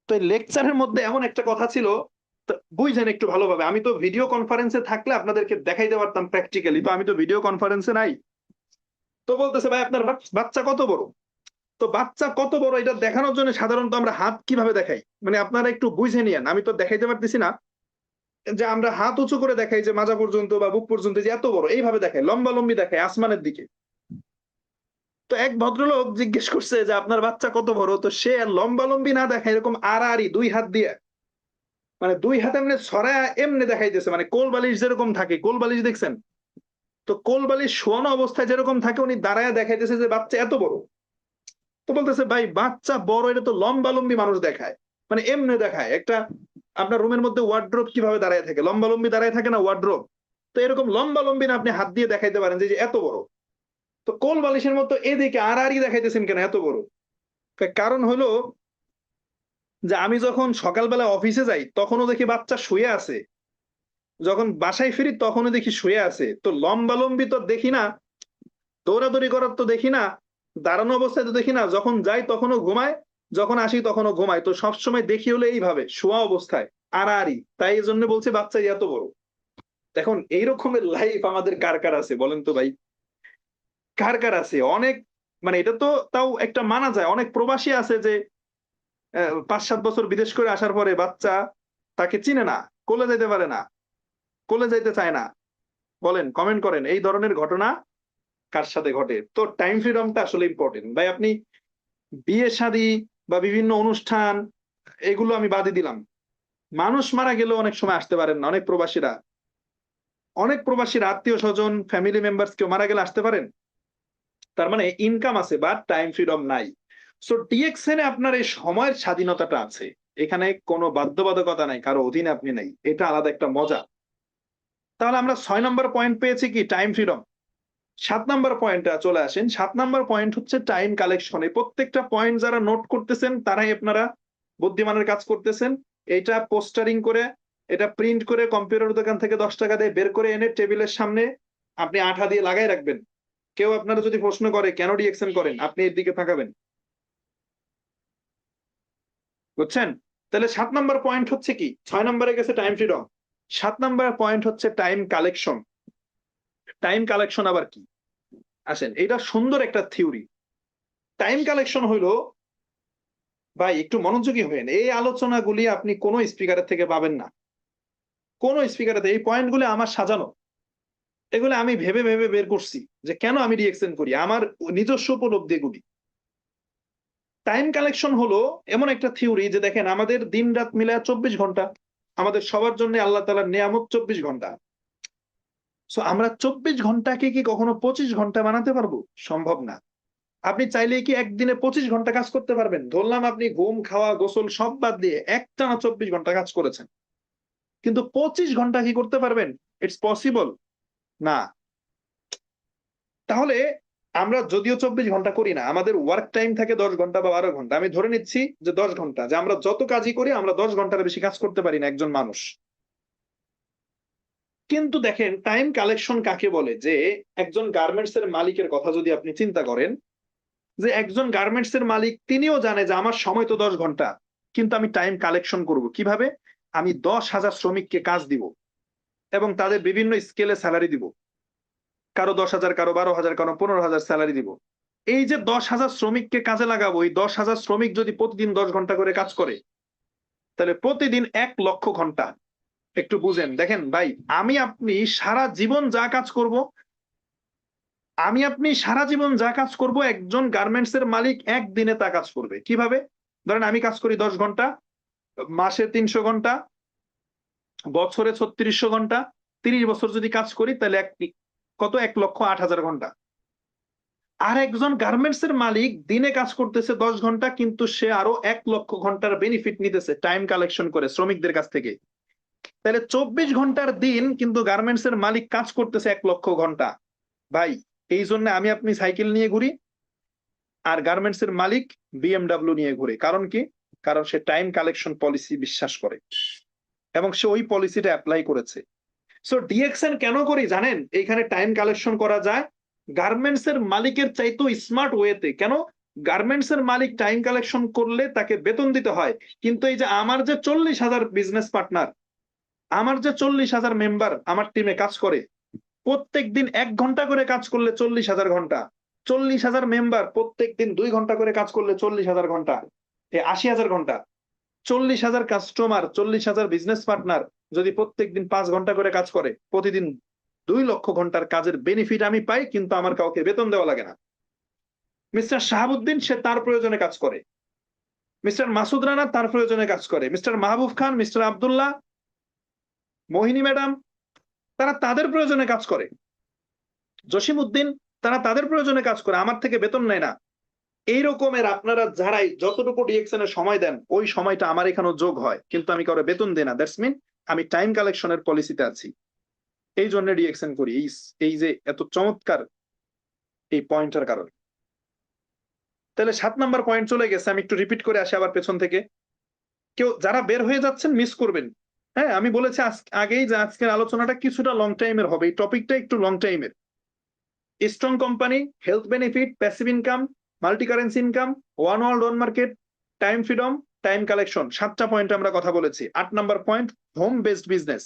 তো এই লেকচারের মধ্যে এমন একটা কথা ছিল, বুঝছেন একটু ভালোভাবে। আমি তো ভিডিও কনফারেন্সে থাকলে আপনাদেরকে দেখাইতে পারতাম প্র্যাকটিক্যালি। তো আমি তো ভিডিও কনফারেন্সে নাই। তো বলতেছে, ভাই আপনার বাচ্চা কত বড়? তো বাচ্চা কত বড় এটা দেখানোর জন্য সাধারণত আমরা হাত কিভাবে দেখাই? মানে আপনারা একটু বুঝে নিয়েন, আমি তো দেখাইতে পারতেছি না। যে আমরা হাত উঁচু করে দেখাই যে মাজা পর্যন্ত বা বুক পর্যন্ত, যে এত বড়, এইভাবে দেখাই, লম্বালম্বি দেখাই আসমানের দিকে। তো এক ভদ্রলোক জিজ্ঞেস করছে যে আপনার বাচ্চা কত বড়? তো সে লম্বালম্বি না দেখায় এরকম আড়াআড়ি ২ হাত দিয়ে, মানে ২ হাত এমনি ছড়ায়া এমনি দেখাইতেছে, মানে কোল বালিশ যেরকম থাকে, কোল বালিশ দেখছেন? তো কোল বালিশ শোয়ানো অবস্থায় যেরকম থাকে উনি দাঁড়ায়া দেখাইতেছে যে বাচ্চা এত বড়। তো বলতেছে ভাই বাচ্চা বড় এটা তো লম্বালম্বি মানুষ দেখায়। মানে এমনি দেখায়। একটা আপনার রুমের মধ্যে ওয়ার্ডরোব কিভাবে দাঁড়ায় থাকে? লম্বালম্বি দাঁড়ায় থাকে না ওয়ার্ডরোব? তো এরকম লম্বালম্বি না আপনি হাত দিয়ে দেখাইতে পারেন যে এত বড়। তো কোল বালিশের মতো এদিকে আড়াআড়ি দেখাইতেছেন কেন এত বড়? কারণ হলো যে আমি যখন সকালবেলা অফিসে যাই তখনও দেখি বাচ্চা শুয়ে আছে। যখন বাসায় ফিরি তখনও দেখি শুয়ে আছে। তো লম্বালম্বি তো দেখি না, দৌড়াদৌড়ি করার তো দেখি না, দাঁড়ানো অবস্থায় তো দেখি না। যখন যাই তখনও ঘুমায়, যখন আসি তখনও ঘুমায়। তো সবসময় দেখি হলো এইভাবে শোয়া অবস্থায়, আড়াআড়ি। তাই এজন্য বলছি বাচ্চা এত বড়। এখন এই রকমের লাইফ আমাদের কার আছে বলেন তো ভাই? কার আছে? অনেক, মানে এটা তো তাও একটা মানা যায়। অনেক প্রবাসী আছে যে ৫-৭ বছর বিদেশ করে আসার পরে বাচ্চা তাকে চিনে না, কোলে যাইতে পারে না, কোলে যাইতে চায় না। বলেন, কমেন্ট করেন এই ধরনের ঘটনা কার সাথে ঘটে? তো টাইম ফ্রিডমটা আসলে ইম্পোর্টেন্ট। ভাই আপনি বিয়ে-শাদী বা বিভিন্ন অনুষ্ঠান এগুলো আমি বাদই দিলাম। মানুষ মারা গেলেও অনেক সময় আসতে পারেন না। অনেক প্রবাসীর আত্মীয়-স্বজন, ফ্যামিলি মেম্বারস কেউ মারা গেলে আসতে পারেন? তার মানে ইনকাম আছে বাট টাইম ফ্রিডম নাই। সো ডিএক্সএন এ আপনার এই সময়ের স্বাধীনতাটা আছে। এখানে কোনো বাধ্যবাধকতা নাই, কারো অধীনে আপনি নাই। এটা আলাদা একটা মজা। তাহলে আমরা ৬ নাম্বার পয়েন্ট পেয়েছি কি? Time freedom. ৭ নাম্বার পয়েন্টে চলে আসেন। ৭ নাম্বার পয়েন্ট হচ্ছে টাইম কালেকশন। এই প্রত্যেকটা পয়েন্ট যারা নোট করতেছেন তারাই আপনারা বুদ্ধিমানের কাজ করতেছেন। এইটা পোস্টারিং করে, এটা প্রিন্ট করে কম্পিউটার দোকান থেকে ৳১০ দিয়ে বের করে এনে টেবিলের সামনে আপনি আঠা দিয়ে লাগায় রাখবেন। কেউ আপনারা যদি প্রশ্ন করে কেন ডিএক্সএন করেন? আপনি এর দিকে তাকাবেন। বুঝছেন? তাহলে ৭ নাম্বার পয়েন্ট হচ্ছে কি? ৬ নাম্বারে গেছে টাইম ফ্রিডম। ৭ নাম্বার পয়েন্ট হচ্ছে টাইম কালেকশন। টাইম কালেকশন আবার কি? আসেন, এটা সুন্দর একটা থিওরি। টাইম কালেকশন হইলো, ভাই একটু মনোযোগী হয়েন। এই আলোচনাগুলি আপনি কোন স্পিকারের থেকে পাবেন না। কোন স্পিকারের এই পয়েন্টগুলো আমার সাজানো। এগুলো আমি ভেবে বের করছি যে কেন আমি রিঅ্যাকশন করি। আমার নিজস্ব উপলব্ধি এগুলি। টাইম কালেকশন হলো এমন একটা থিওরি যে দেখেন আমাদের দিন-রাত মিলায়া ২৪ ঘন্টা। আমাদের সবার জন্য আল্লাহ তাআলার নেয়ামত ২৪ ঘন্টা। সো আমরা ২৪ ঘন্টাকে কি কখনো ২৫ ঘন্টা বানাতে পারবো? সম্ভব না। আপনি চাইলেই কি একদিনে ২৫ ঘন্টা কাজ করতে পারবেন? ধরলাম আপনি ঘুম, খাওয়া, গোসল সব বাদ দিয়ে একটানা ২৪ ঘন্টা কাজ করেছেন। কিন্তু ২৫ ঘন্টা কি করতে পারবেন? ইটস পসিবল না। তাহলে আমরা যদিও ২৪ ঘন্টা করি না, আমাদের ওয়ার্ক টাইম থাকে ১০ ঘন্টা বা ১২ ঘন্টা। আমি ধরে নিচ্ছি যে ১০ ঘন্টা। যে আমরা যত কাজই করি আমরা ১০ ঘন্টার বেশি কাজ করতে পারি না একজন মানুষ। কিন্তু দেখেন টাইম কালেকশন কাকে বলে? যে একজন গার্মেন্টস এর মালিকের কথা যদি আপনি চিন্তা করেন, যে একজন গার্মেন্টস এর মালিক তিনিও জানে যে আমার সময় তো ১০ ঘন্টা। কিন্তু আমি টাইম কালেকশন করব। কিভাবে? আমি ১০,০০০ শ্রমিককে কাজ দিব এবং তাদের বিভিন্ন স্কেলে সেলারি দিব। কারো ১০,০০০, কারো ১২,০০০, কারো ১৫,০০০ সেলারি দিব। এই যে ১০,০০০ শ্রমিককে কাজে লাগাবো, এই ১০,০০০ শ্রমিক যদি প্রতিদিন ১০ ঘন্টা করে কাজ করে, তাহলে প্রতিদিন ১,০০,০০০ ঘন্টা। একটু বুঝেন। দেখেন ভাই, আমি আপনি সারা জীবন যা কাজ করব, একজন গার্মেন্টস এর মালিক একদিনে তা কাজ করবে। কিভাবে? ধরেন আমি কাজ করি ১০ ঘন্টা, মাসে ৩০০ ঘন্টা, বছরে ৩৬০০ ঘন্টা। ৩০ বছর যদি কাজ করি তাহলে কত? ১,০৮,০০০ ঘন্টা। আর একজন গার্মেন্টস এর মালিক দিনে কাজ করতেছে ১০ ঘন্টা কিন্তু সে আরো ১,০০,০০০ ঘন্টার বেনিফিট নিতেছে টাইম কালেকশন করে শ্রমিকদের কাছ থেকে। তাহলে ২৪ ঘন্টার দিন কিন্তু গার্মেন্টস এর মালিক কাজ করতেছে ১,০০,০০০ ঘন্টা। ভাই এইজন্য আমি আপনি সাইকেল নিয়ে ঘুরি আর গার্মেন্টস এর মালিক বিএমডব্লিউ নিয়ে ঘুরে। কারণ কি? কারণ সে টাইম কালেকশন পলিসি বিশ্বাস করে এবং সে ওই পলিসিটা এপ্লাই করেছে। সো ডিএক্সএন কেন করি জানেন? এইখানে টাইম কালেকশন করা যায় গার্মেন্টস এর মালিকের চাইতেও স্মার্ট ওয়েতে। কেন? গার্মেন্টস এর মালিক টাইম কালেকশন করলে তাকে বেতন দিতে হয়। কিন্তু এই যে আমার যে ৪০,০০০ বিজনেস পার্টনার, আমার যে ৪০,০০০ মেম্বার আমার টিমে কাজ করে, প্রত্যেকদিন ১ ঘন্টা করে কাজ করলে ৪০,০০০ ঘন্টা। ৪০,০০০ মেম্বার প্রত্যেকদিন ২ ঘন্টা করে কাজ করলে ৪০,০০০ ঘন্টা। ৮০,০০০ ঘন্টা। ৪০,০০০ কাস্টমার, ৪০,০০০ বিজনেস পার্টনার যদি প্রত্যেকদিন 5 ঘন্টা করে কাজ করে, প্রতিদিন 2 লক্ষ ঘন্টার কাজের বেনিফিট আমি পাই, কিন্তু আমার কাউকে বেতন দেওয়া লাগে না। মিস্টার শাহাবুদ্দিন সে তার প্রয়োজনে কাজ করে। মিস্টার মাসুদ রানা তার প্রয়োজনে কাজ করে। মিস্টার মাহবুব খান, মিস্টার আব্দুল্লাহ, মোহিনী ম্যাডাম তারা তাদের প্রয়োজনে কাজ করে। জসিমউদ্দিন তারা তাদের প্রয়োজনে কাজ করে, আমার থেকে বেতন নেয় না। এই রকমের আপনারা যারাই যতটুকু ডিএক্সএন এর সময় দেন, ওই সময়টা আমার এখানেও যোগ হয়। কিন্তু আমি কারো বেতন দেই না। দ্যাটস মিন আমি টাইম কালেকশনের পলিসিতে আছি। এই জন্য ডিএক্সএন করি। এই যে এত চমৎকার এই পয়েন্টের কারণে। তাহলে 7 নাম্বার পয়েন্ট চলে গেছে। আমি একটু রিপিট করে আসি আবার পেছন থেকে। কেউ যারা বের হয়ে যাচ্ছেন মিস করবেন। হ্যাঁ, আমি বলেছি আগেই যে আজকের আলোচনাটা কিছুটা লং টাইমের হবে। এই টপিকটা একটু লং টাইমের। Strong company, health benefit, passive income, multi currency income, one world one market, time freedom, time collection, 7টা পয়েন্ট আমরা কথা বলেছি। 8 number point home based business.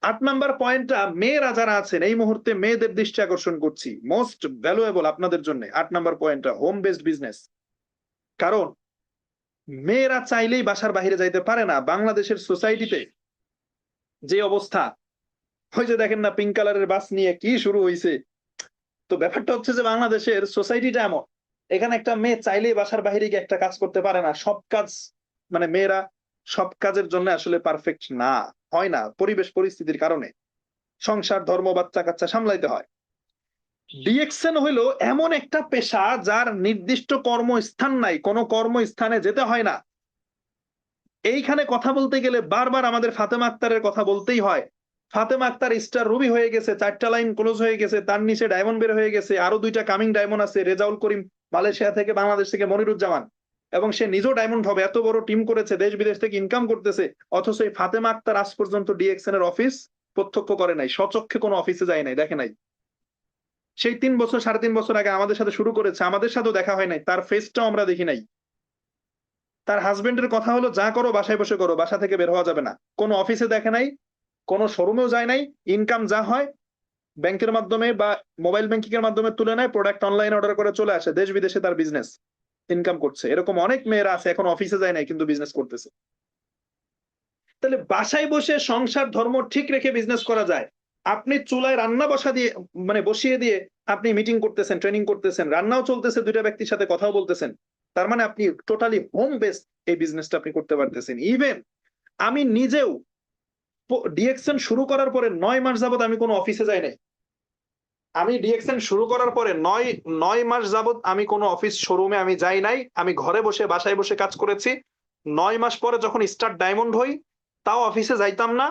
8 number পয়েন্টটা মেয়েরা যারা আছেন এই মুহূর্তে মেয়েদের দৃষ্টি আকর্ষণ করছি, মোস্ট ভ্যালুয়েবল আপনাদের জন্য। 8 নাম্বার পয়েন্টটা হোম বেসড বিজনেস। কারণ মেয়েরা চাইলেই বাসার বাইরে যাইতে পারে না। বাংলাদেশের সোসাইটিতে যে অবস্থা, ওই যে দেখেন না পিঙ্ক কালারের বাস নিয়ে কি শুরু হয়েছে। তো ব্যাপারটা হচ্ছে যে বাংলাদেশের সোসাইটিটা এমন, এখানে একটা মেয়ে চাইলেই বাসার বাইরে গিয়ে একটা কাজ করতে পারে না। সব কাজ মানে মেয়েরা সব কাজের জন্য আসলে পারফেক্ট না, হয় না, পরিবেশ পরিস্থিতির কারণে সংসার, ধর্ম, বাচ্চা কাচ্চা সামলাইতে হয়। ডিএক্সএন হইলো এমন একটা পেশা যার নির্দিষ্ট কর্মস্থান নাই, কোনো কর্মস্থানে যেতে হয় না। এইখানে কথা বলতে গেলে বারবার আমাদের ফাতেমা আক্তারের কথা বলতেই হয়। ফাতেমা আক্তার স্টার রুবি হয়ে গেছে, 4টা লাইন ক্লোজ হয়ে গেছে, তার নিচে ডায়মন্ড বের হয়ে গেছে, আরো 2টা কামিং ডায়মন্ড আছে, রেজাউল করিম মালয়েশিয়া থেকে, বাংলাদেশ থেকে মনিরুজ্জামান, এবং সে নিজেও ডায়মন্ড হবে। এত বড় টিম করেছে, দেশ বিদেশ থেকে ইনকাম করতেছে, অথচ এই ফাতেমা আক্তার আজ পর্যন্ত ডিএক্সএন এর অফিস প্রত্যক্ষ করে নাই, স্বচক্ষে কোনো অফিসে যায় নাই, দেখে নাই। সেই 3 বছর 3.5 বছর আগে আমাদের সাথে শুরু করেছে, আমাদের সাথেও দেখা হয় নাই, তার ফেসটাও আমরা দেখি নাই। তার হাজবেন্ডের কথা হলো যা করো বাসায় বসে করো, বাসা থেকে বের হওয়া যাবে না। কোনো অফিসে দেখে নাই, কোনো শোরুমেও যায় নাই। ইনকাম যা হয় ব্যাংকের মাধ্যমে বা মোবাইল ব্যাংকিং এর মাধ্যমে তুলে নেয়, প্রোডাক্ট অনলাইন অর্ডার করে চলে আসে, দেশ বিদেশে তার বিজনেস ইনকাম করছে। এরকম অনেক মেয়েরা আছে এখন অফিসে যায় নাই কিন্তু বিজনেস করতেছে। তাহলে বাসায় বসে সংসার ধর্ম ঠিক রেখে বিজনেস করা যায়। আপনি চুলায় রান্না বসিয়ে দিয়ে আপনি মিটিং করতেছেন, ট্রেনিং করতেছেন, রান্নাও চলতেছে, 2টা ব্যক্তির সাথে কথাও বলতেছেন। তার মানে আপনি টোটালি হোম বেসড এই বিজনেসটা আপনি করতে পারতেছেন। ইভেন আমি নিজেও ডিএক্সএন শুরু করার পরে 9 মাস যাবত আমি কোনো অফিসে যাই নাই। আমি ডিএক্সএন শুরু করার পরে 9 মাস যাবত আমি কোনো অফিস শোরুমে আমি যাই নাই। আমি ঘরে বসে বাসায় বসে কাজ করেছি। 9 মাস পরে যখন স্টার ডায়মন্ড হই, তাও অফিসে যাইতাম না।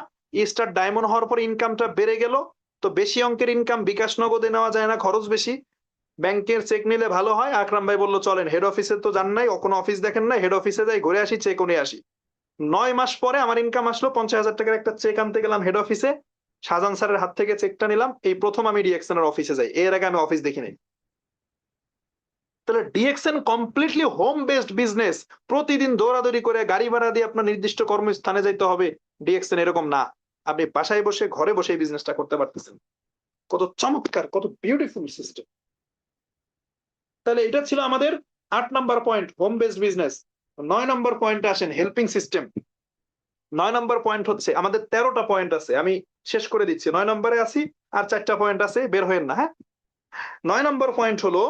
স্টার ডায়মন্ড হওয়ার পরে ইনকামটা বেড়ে গেল। তো বেশি অঙ্কের ইনকাম বিকাশ নগদে নেওয়া যায় না, খরচ বেশি। ব্যাংকের চেক নিলে ভালো হয়। আকরাম ভাই বলল চলেন, হেড অফিসে তো যান নাই, কোনো অফিস দেখেন নাই, হেড অফিসে যাই, ঘুরে আসি, চেকও নিয়ে আসি। 9 মাস পরে আমার ইনকাম আসলো, 50,000 টাকার একটা চেক আনতে গেলাম হেড অফিসে, শাহজাহান স্যারের হাত থেকে চেকটা নিলাম। এই প্রথম আমি ডিএক্সএন এর অফিসে যাই, এর আগে আমি অফিস দেখি নাই। তাহলে DXN completely home based business. প্রতিদিন দৌড়াদৌড়ি করে গাড়ি ভাড়া দিয়ে আপনার নির্দিষ্ট কর্মস্থানে যাইতে হবে, ডিএক্সএন এরকম না। আপনি বাসায় বসে ঘরে বসে এই বিজনেসটা করতে পারতেছেন। কত চমৎকার, কত বিউটিফুল সিস্টেম। তাহলে এটা ছিল আমাদের 8 number point, home based business. 9 নম্বর পয়েন্টে আসেন, হেল্পিং সিস্টেম। 9 নম্বর পয়েন্ট হচ্ছে, আমাদের 13টা পয়েন্ট আছে, আমি শেষ করে দিচ্ছি। 9 নম্বরে আছি, আর 4টা পয়েন্ট আছে, বের হয়েন না। হ্যাঁ, 9 নম্বর পয়েন্ট হলো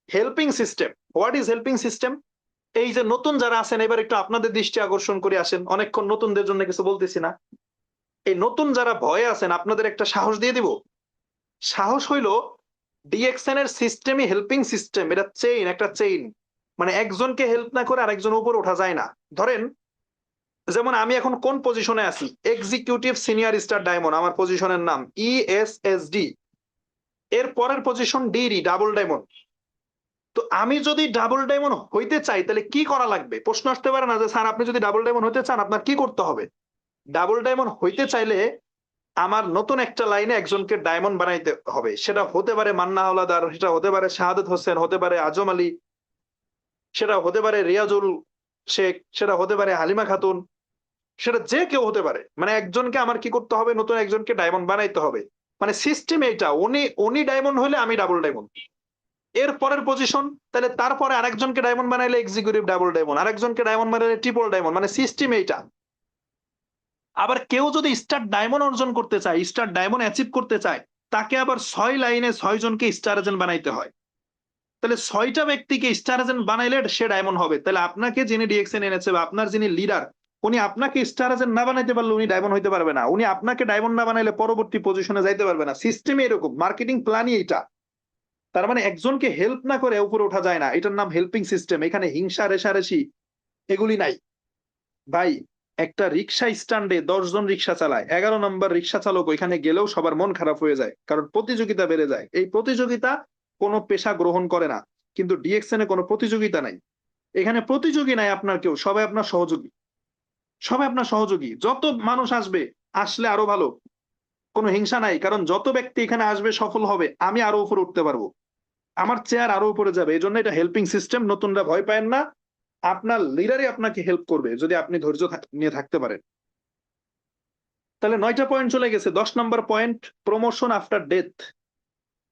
helping system. What is helping system? এই যে নতুন যারা আছেন, এবার একটু আপনাদের দৃষ্টি আকর্ষণ করে আসেন। অনেকক্ষণ নতুনদের জন্য কিছু বলতেছি না। এই নতুন যারা ভয়ে আছেন, আপনাদের একটা সাহস দিয়ে দিব। সাহস হইলো ডিএক্সএন এর সিস্টেমই হেল্পিং সিস্টেম। এটা চেইন, একটা চেইন। মানে একজনকে হেল্প না করে আরেকজন উপরে ওঠা যায় না। ধরেন যেমন আমি এখন কোন পজিশনে আছি, এক্সিকিউটিভ সিনিয়র স্টার ডায়মন্ড আমার পজিশনের নাম, ইএসএসডি। এর পরের পজিশন ডিডি, ডাবল ডায়মন্ড। তো আমি যদি ডাবল ডায়মন্ড হইতে চাই তাহলে কি করা লাগবে? প্রশ্ন আসতে পারে না যে স্যার আপনি যদি ডাবল ডায়মন্ড হইতে চান আপনার কি করতে হবে? ডাবল ডায়মন্ড হইতে চাইলে আমার নতুন একটা লাইনে একজনকে ডায়মন্ড বানাইতে হবে। সেটা হতে পারে মান্না হাওলাদার, সেটা হতে পারে শাহাদত হোসেন, হতে পারে আজম আলী, সেটা হতে পারে রিয়াজুল শেখ, সেটা হতে পারে হালিমা খাতুন, সেটা যে কেউ হতে পারে। মানে একজনকে আমার কি করতে হবে? নতুন একজনকে ডায়মন্ড বানাইতে হবে। মানে সিস্টেম এইটা, উনি ডায়মন্ড হলে আমি ডাবল ডায়মন্ড। এর পরের পজিশন, তাহলে তারপরে আরেকজনকে ডায়মন্ড বানাইলে এক্সিকিউটিভ ডাবল ডায়মন্ড, আরেকজনকে ডায়মন্ড বানাইলে ট্রিপল ডায়মন্ড। মানে সিস্টেম এইটা। আবার কেউ যদি স্টার ডায়মন্ড অর্জন করতে চায়, স্টার ডায়মন্ড অ্যাচিভ করতে চায়, তাকে আবার ৬ লাইনে ৬ জনকে স্টার এজেন্ট বানাইতে হয়। তাহলে ৬ টা ব্যক্তিকে স্টার এজেন্ট বানাইলে সে ডায়মন্ড হবে। তাহলে আপনাকে যিনি ডিএক্সএন এনেছে বা আপনার যিনি লিডার, উনি আপনাকে স্টার এজেন্ট না বানাইতে পারলে উনি ডায়মন্ড হইতে পারবে না। উনি আপনাকে ডায়মন্ড না বানাইলে পরবর্তী পজিশনে যাইতে পারবে না। সিস্টেমই এরকম, মার্কেটিং প্ল্যানই এইটা। তার মানে একজনকে হেল্প না করে উপরে ওঠা যায় না। এটার নাম হেল্পিং সিস্টেম। এখানে হিংসা রেষারেষি এগুলি নাই। ভাই, একটা রিক্সা স্ট্যান্ডে ১০ জন রিক্সা চালায়। ১১ নম্বর রিক্সা চালক ওইখানে গেলেও সবার মন খারাপ হয়ে যায়। কারণ প্রতিযোগিতা বেড়ে যায়। এই প্রতিযোগিতা কোন পেশা গ্রহণ করে না। কিন্তু ডিএক্সএন এ কোন প্রতিযোগিতা নাই। এখানে প্রতিযোগী নাই আপনার কেউ, সবাই আপনার সহযোগী। সবাই আপনার সহযোগী। যত মানুষ আসবে, আসলে আরো ভালো। কোন হিংসা নাই। কারণ যত ব্যক্তি এখানে আসবে সফল হবে, আমি আরো উপরে উঠতে পারবো। আমার চেয়ার আরো উপরে যাবে। এজন্য এটা হেল্পিং সিস্টেম। নতুনরা ভয় পায়েন না। আপনার লিডারই আপনাকে হেল্প করবে যদি আপনি ধৈর্য নিয়ে থাকতে পারেন। তাহলে ৯ টা পয়েন্ট চলে গেছে। ১০ number point, promotion after death.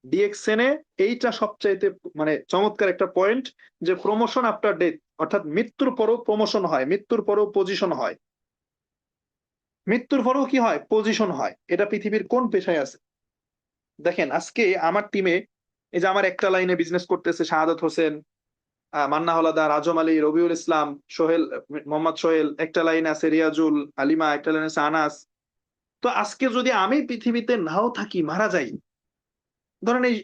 DXN এ এইটা সবচাইতে মানে চমৎকার একটা পয়েন্ট, যে প্রমোশন আফটার ডেথ, অর্থাৎ মৃত্যুর পরেও প্রমোশন হয়, মৃত্যুর পরেও পজিশন হয়। মৃত্যুর পরেও কি হয়? পজিশন হয়। এটা পৃথিবীর কোন পেশায় আছে? দেখেন আজকে আমার টিমে এই যে আমার একটা লাইনে বিজনেস করতেছে শাহাদাত হোসেন, মান্না হলাদার, আজম আলী, রবিউল ইসলাম, সোহেল, মোহাম্মদ সোহেল, একটা লাইনে আছে রিয়াজুল, হালিমা, একটা লাইনে আছে আনাস। তো আজকে যদি আমি পৃথিবীতে নাও থাকি, মারা যাই, ধরেন এই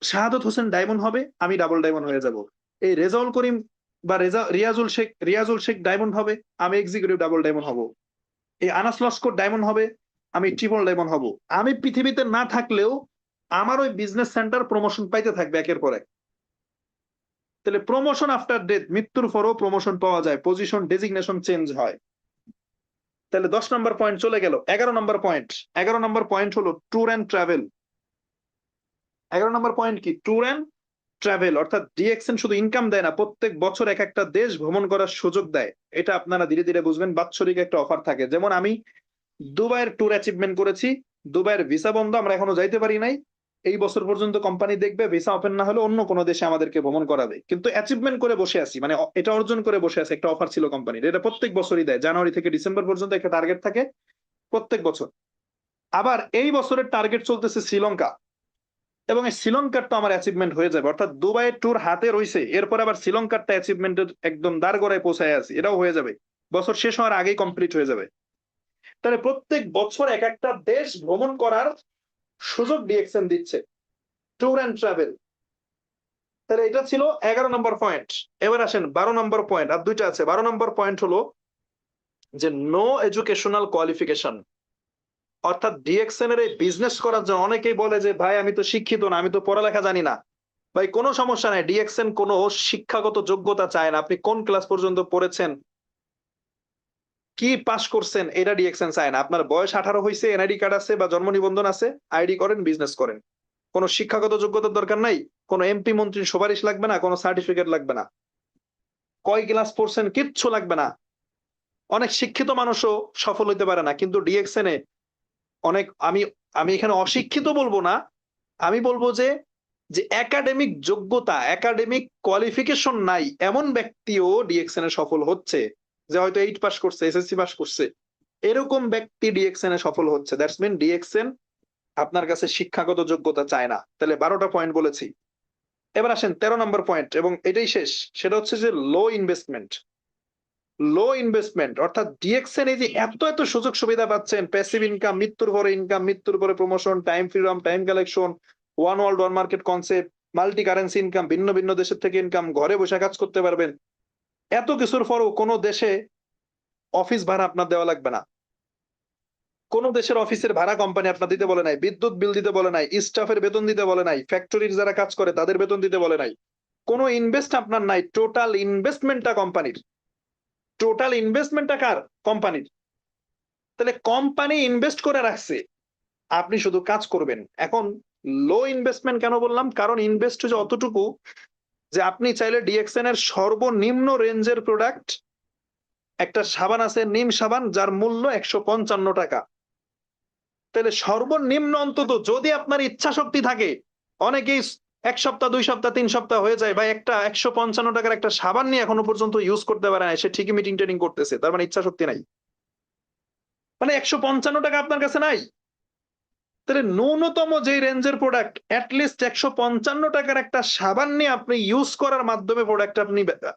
শাহাদত হোসেন ডায়মন্ড হবে, আমি ডাবল ডায়মন্ড হয়ে যাব। এই রেজাউল করিম বা রিয়াজুল শেখ ডায়মন্ড হবে, আমি এক্সিকিউটিভ ডাবল ডায়মন্ড হব। এই আনাস লস্কর ডায়মন্ড হবে, আমি ট্রিপল ডায়মন্ড হব। আমি পৃথিবীতে না থাকলেও আমার ওই বিজনেস সেন্টার প্রমোশন পাইতে থাকবে একের পর এক। তাহলে প্রমোশন আফটার ডেথ, মৃত্যুর পরও প্রমোশন পাওয়া যায়, পজিশন ডেজিগনেশন চেঞ্জ হয়। তাহলে ১০ নম্বর পয়েন্ট চলে গেল। ১১ নম্বর পয়েন্ট। ১১ নম্বর পয়েন্ট হলো tour and travel. ১১ number point কি? Tour and travel. অর্থাৎ ডিএক্সএন শুধু ইনকাম দেয় না, প্রত্যেক বছর এক একটা দেশ ভ্রমণ করার সুযোগ দেয়। এটা আপনারা ধীরে ধীরে বুঝবেন। বাৎসরিক একটা অফার থাকে। যেমন আমি দুবাইয়ের ট্যুর অ্যাচিভমেন্ট করেছি। দুবাইয়ের ভিসা বন্ধ, আমরা এখনো যাইতে পারি নাই। এই বছর পর্যন্ত কোম্পানি দেখবে, ভিসা ওপেন না হলে অন্য কোনো দেশে আমাদেরকে ভ্রমণ করাবে। কিন্তু অ্যাচিভমেন্ট করে বসে আছি, মানে এটা অর্জন করে বসে আছে। একটা অফার ছিল কোম্পানির। এটা প্রত্যেক বছরই দেয়। জানুয়ারি থেকে ডিসেম্বর পর্যন্ত একটা টার্গেট থাকে প্রত্যেক বছর। আবার এই বছরের টার্গেট চলতেছে শ্রীলঙ্কা, এবং এই শ্রীলঙ্কারটা আমার অ্যাচিভমেন্ট হয়ে যাবে। অর্থাৎ দুবাইয়ের ট্যুর হাতে রইছে, এরপর আবার শ্রীলঙ্কারটা অ্যাচিভমেন্টের একদম দ্বারগড়ায় পৌঁছায় আছে, এটাও হয়ে যাবে। বছর শেষ হওয়ার আগেই কমপ্লিট হয়ে যাবে। তাহলে প্রত্যেক বছর এক একটা দেশ ভ্রমণ করার সুযোগ ডিএক্সএন দিচ্ছে, ট্যুর অ্যান্ড ট্রাভেল। তাহলে এটা ছিল ১১ নম্বর পয়েন্ট। এবার আসেন ১২ নম্বর পয়েন্ট, আর দুইটা আছে। ১২ নম্বর পয়েন্ট হলো যে নো এডুকেশনাল কোয়ালিফিকেশন। অর্থাৎ ডিএক্সএন এর এই বিজনেস করার জন্য অনেকেই বলে যে ভাই আমি তো শিক্ষিত না, আমি তো পড়ালেখা জানি না। ভাই কোনো সমস্যা নাই। ডিএক্সএন কোনো শিক্ষাগত যোগ্যতা চায় না। আপনি কোন ক্লাস পর্যন্ত পড়েছেন, কি পাস করছেন, এটা ডিএক্সএন চায় না। আপনার বয়স ১৮ হইছে, এনআইডি কার্ড আছে বা জন্ম নিবন্ধন আছে, আইডি করেন, বিজনেস করেন। কোন শিক্ষাগত যোগ্যতার দরকার নাই। কোন এমপি মন্ত্রীর সুপারিশ লাগবে না, কোন সার্টিফিকেট লাগবে না। কয় ক্লাস পড়ছেন কিচ্ছু লাগবে না। অনেক শিক্ষিত মানুষও সফল হইতে পারে না, কিন্তু ডিএক্সএন এ অনেক আমি আমি এখানে অশিক্ষিত বলবো না, আমি বলবো যে যে একাডেমিক যোগ্যতা, একাডেমিক কোয়ালিফিকেশন নাই এমন ব্যক্তিও ডিএক্সএন এ সফল হচ্ছে। যে হয়তো 8 পাস করছে, এসএসসি পাস করছে, এরকম ব্যক্তি ডিএক্সএন এ সফল হচ্ছে। দ্যাটস মিন ডিএক্সএন আপনার কাছে শিক্ষাগত যোগ্যতা চায় না। তাহলে ১২টা পয়েন্ট বলেছি। এবার আসেন ১৩ নম্বর পয়েন্ট, এবং এটাই শেষ। সেটা হচ্ছে যে লো ইনভেস্টমেন্ট। লো ইনভেস্টমেন্ট অর্থাৎ ডিএক্সএন এই যে এত এত সুযোগ সুবিধা পাচ্ছেন, প্যাসিভ ইনকাম, মৃত্যুর পরে ইনকাম, মৃত্যুর পরে promotion, time freedom, time collection, one world one market concept, multi currency income, ভিন্ন ভিন্ন দেশের থেকে ইনকাম, ঘরে বসে কাজ করতে পারবেন। এত কিছুর পরও কোনো দেশে অফিস ভাড়া আপনার দেওয়া লাগবে না। কোন দেশের অফিসের ভাড়া কোম্পানি আপনার দিতে বলে নাই, বিদ্যুৎ বিল দিতে বলে নাই, স্টাফের বেতন দিতে বলে নাই, ফ্যাক্টরির যারা কাজ করে তাদের বেতন দিতে বলে নাই। কোনো ইনভেস্ট আপনার নাই। টোটাল ইনভেস্টমেন্টটা কোম্পানির। টোটাল ইনভেস্টমেন্টটা কার? কোম্পানির। তাহলে কোম্পানি ইনভেস্ট করে রাখছে, আপনি শুধু কাজ করবেন। এখন লো ইনভেস্টমেন্ট কেন বললাম? কারণ ইনভেস্ট হচ্ছে অতটুকু যে আপনি চাইলে ডিএক্সএন এর সর্বনিম্ন রেঞ্জের প্রোডাক্ট, একটা সাবান আছে নিম সাবান, যার মূল্য ১৫৫ টাকা। তাহলে সর্বনিম্ন অন্তত যদি আপনার ইচ্ছা শক্তি থাকে, অনেকেই ১ সপ্তাহ ২ সপ্তাহ ৩ সপ্তাহ হয়ে যায় ভাই, একটা ১৫৫ টাকার একটা সাবান নিয়ে এখনো পর্যন্ত ইউজ করতে পারে না। সে ঠিকই মিটিং টেটিং করতেছে, তার মানে ইচ্ছা শক্তি নাই। মানে 155 টাকা আপনার কাছে নাই? তাহলে ন্যূনতম যে রেঞ্জের প্রোডাক্ট এটলিস্ট 155 টাকার একটা সাবান নিয়ে আপনি ইউজ করার মাধ্যমে প্রোডাক্ট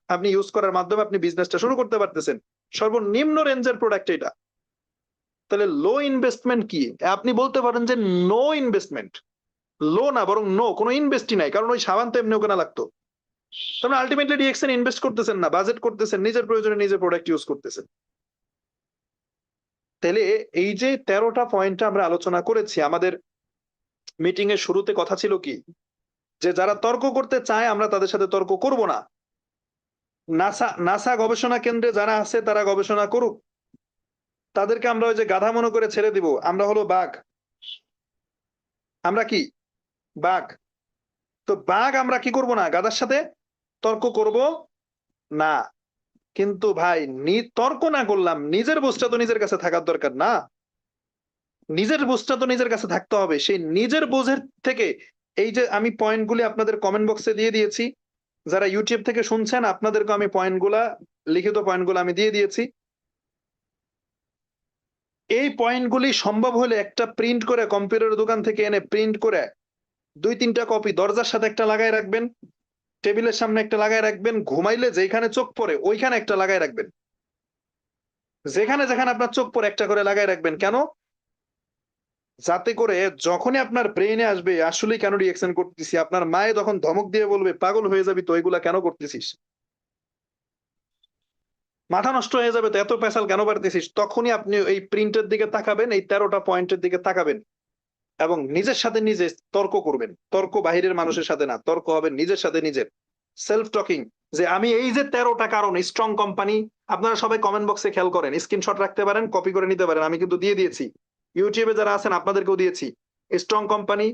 আপনি ইউজ করার মাধ্যমে আপনি বিজনেসটা শুরু করতে পারতেছেন। সর্বনিম্ন রেঞ্জের প্রোডাক্ট এটা। তাহলে লো ইনভেস্টমেন্ট কি? আপনি বলতে পারেন যে নো ইনভেস্টমেন্ট। লো না বরং নো, কোনো ইনভেস্টই নাই। কারণ ওই সাবান তো এমনিও কেনা লাগতো। তার আল্টিমেটলি ডিএক্সএন ইনভেস্ট করতেছেন না, বাজেট করতেছেন, নিজের প্রয়োজনে নিজে প্রোডাক্ট ইউজ করতেছেন। তাহলে এই যে 13টা পয়েন্ট আমরা আলোচনা করেছি, আমাদের মিটিং এর শুরুতে কথা ছিল কি? যে যারা তর্ক করতে চায় আমরা তাদের সাথে তর্ক করব না। নাসা গবেষণা কেন্দ্রে যারা আছে তারা গবেষণা করুক। তাদেরকে আমরা ওই যে গাধা মনে করে ছেড়ে দিব। আমরা হলো বাঘ। আমরা কি? বাঘ। তো বাঘ আমরা কি করব না? গাধার সাথে তর্ক করব না। কিন্তু ভাই তর্ক না করলাম, নিজের বুঝটা তো নিজের কাছে থাকার দরকার না? নিজের বুঝটা তো নিজের কাছে থাকতে হবে। সেই নিজের বোঝের থেকে এই যে আমি পয়েন্টগুলি আপনাদের কমেন্ট বক্সে দিয়ে দিয়েছি। যারা ইউটিউব থেকে শুনছেন আপনাদেরকে আমি লিখিত পয়েন্টগুলা আমি দিয়ে দিয়েছি। এই পয়েন্টগুলি সম্ভব হলে একটা প্রিন্ট করে কম্পিউটারের দোকান থেকে এনে প্রিন্ট করে ২-৩টা কপি দরজার সাথে একটা লাগায় রাখবেন, টেবিলের সামনে একটা লাগায় রাখবেন, ঘুমাইলে যেখানে চোখ পড়ে ওইখানে একটা লাগায় রাখবেন। যেখানে যেখানে আপনার চোখ পড়ে একটা করে লাগায় রাখবেন। কেন? যাতে করে যখনই আপনার ব্রেইনে আসবে আসলেই কেন রিঅ্যাকশন করতেছি, আপনার মায়ে তখন ধমক দিয়ে বলবে, "পাগল হয়ে যাবি তো এগুলা কেন করতেছিস? মাথা নষ্ট হয়ে যাবে তো এত পেশাল কেন পারতেছিস?" তখনই আপনি এই প্রিন্টের দিকে তাকাবেন, এই ১৩টা পয়েন্টের দিকে তাকাবেন এবং নিজের সাথে নিজে তর্ক করবেন। তর্ক বাহিরের মানুষের সাথে না, তর্ক হবে নিজের সাথে নিজের। সেলফ টকিং, যে আমি এই যে ১৩টা কারণ স্ট্রং কোম্পানি, আপনারা সবাই কমেন্ট বক্সে খেয়াল করেন। স্ক্রিনশট রাখতে পারেন, কপি করে নিতে পারেন। আমি কিন্তু দিয়ে দিয়েছি। ইউটিউবে যারা আছেন আপনাদেরকেও দিয়েছি। স্ট্রং কোম্পানি,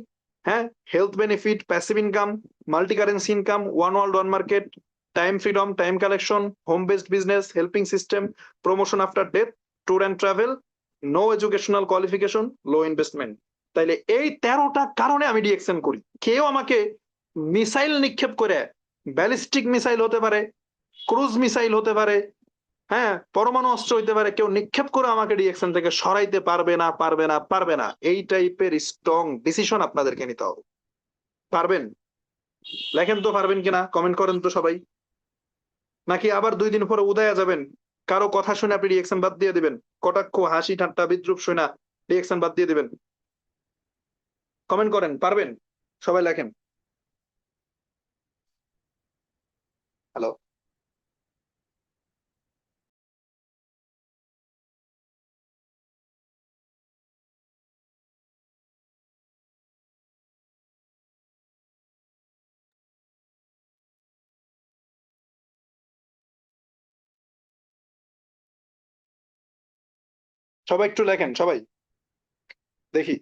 হ্যাঁ? Health benefit, passive income, multi currency income, one world one market, time freedom, time collection, home based business, helping system, promotion after death, tour and travel, no educational qualification, low investment. তাইলে এই ১৩টা কারণে আমি ডিএকশন করি। কেউ আমাকে missile নিক্ষেপ করে, ballistic missile হতে পারে, ক্রুজ মিসাইল হতে পারে, হ্যাঁ, পরমাণু অস্ত্র হইতে পারে, কেউ নিক্ষেপ করে আমাকে ডিএকশন থেকে সরাইতে পারবে না, পারবে না, পারবে না। এই টাইপের স্ট্রং ডিসিশন আপনাদেরকে নিতে হবে। পারবেন? লেখেন তো পারবেন কিনা, কমেন্ট করেন তো সবাই। নাকি আবার ২ দিন পরে উদায়া যাবেন, কারো কথা শুনে আপনি রিঅ্যাকশন বাদ দিয়ে দিবেন, কটাক্ষ, হাসি ঠাট্টা বিদ্রূপ শুনা রিঅ্যাকশন বাদ দিয়ে দিবেন? কমেন্ট করেন, পারবেন? সবাই লেখেন। হ্যালো। সবাই একটু লেখেন, সবাই দেখি।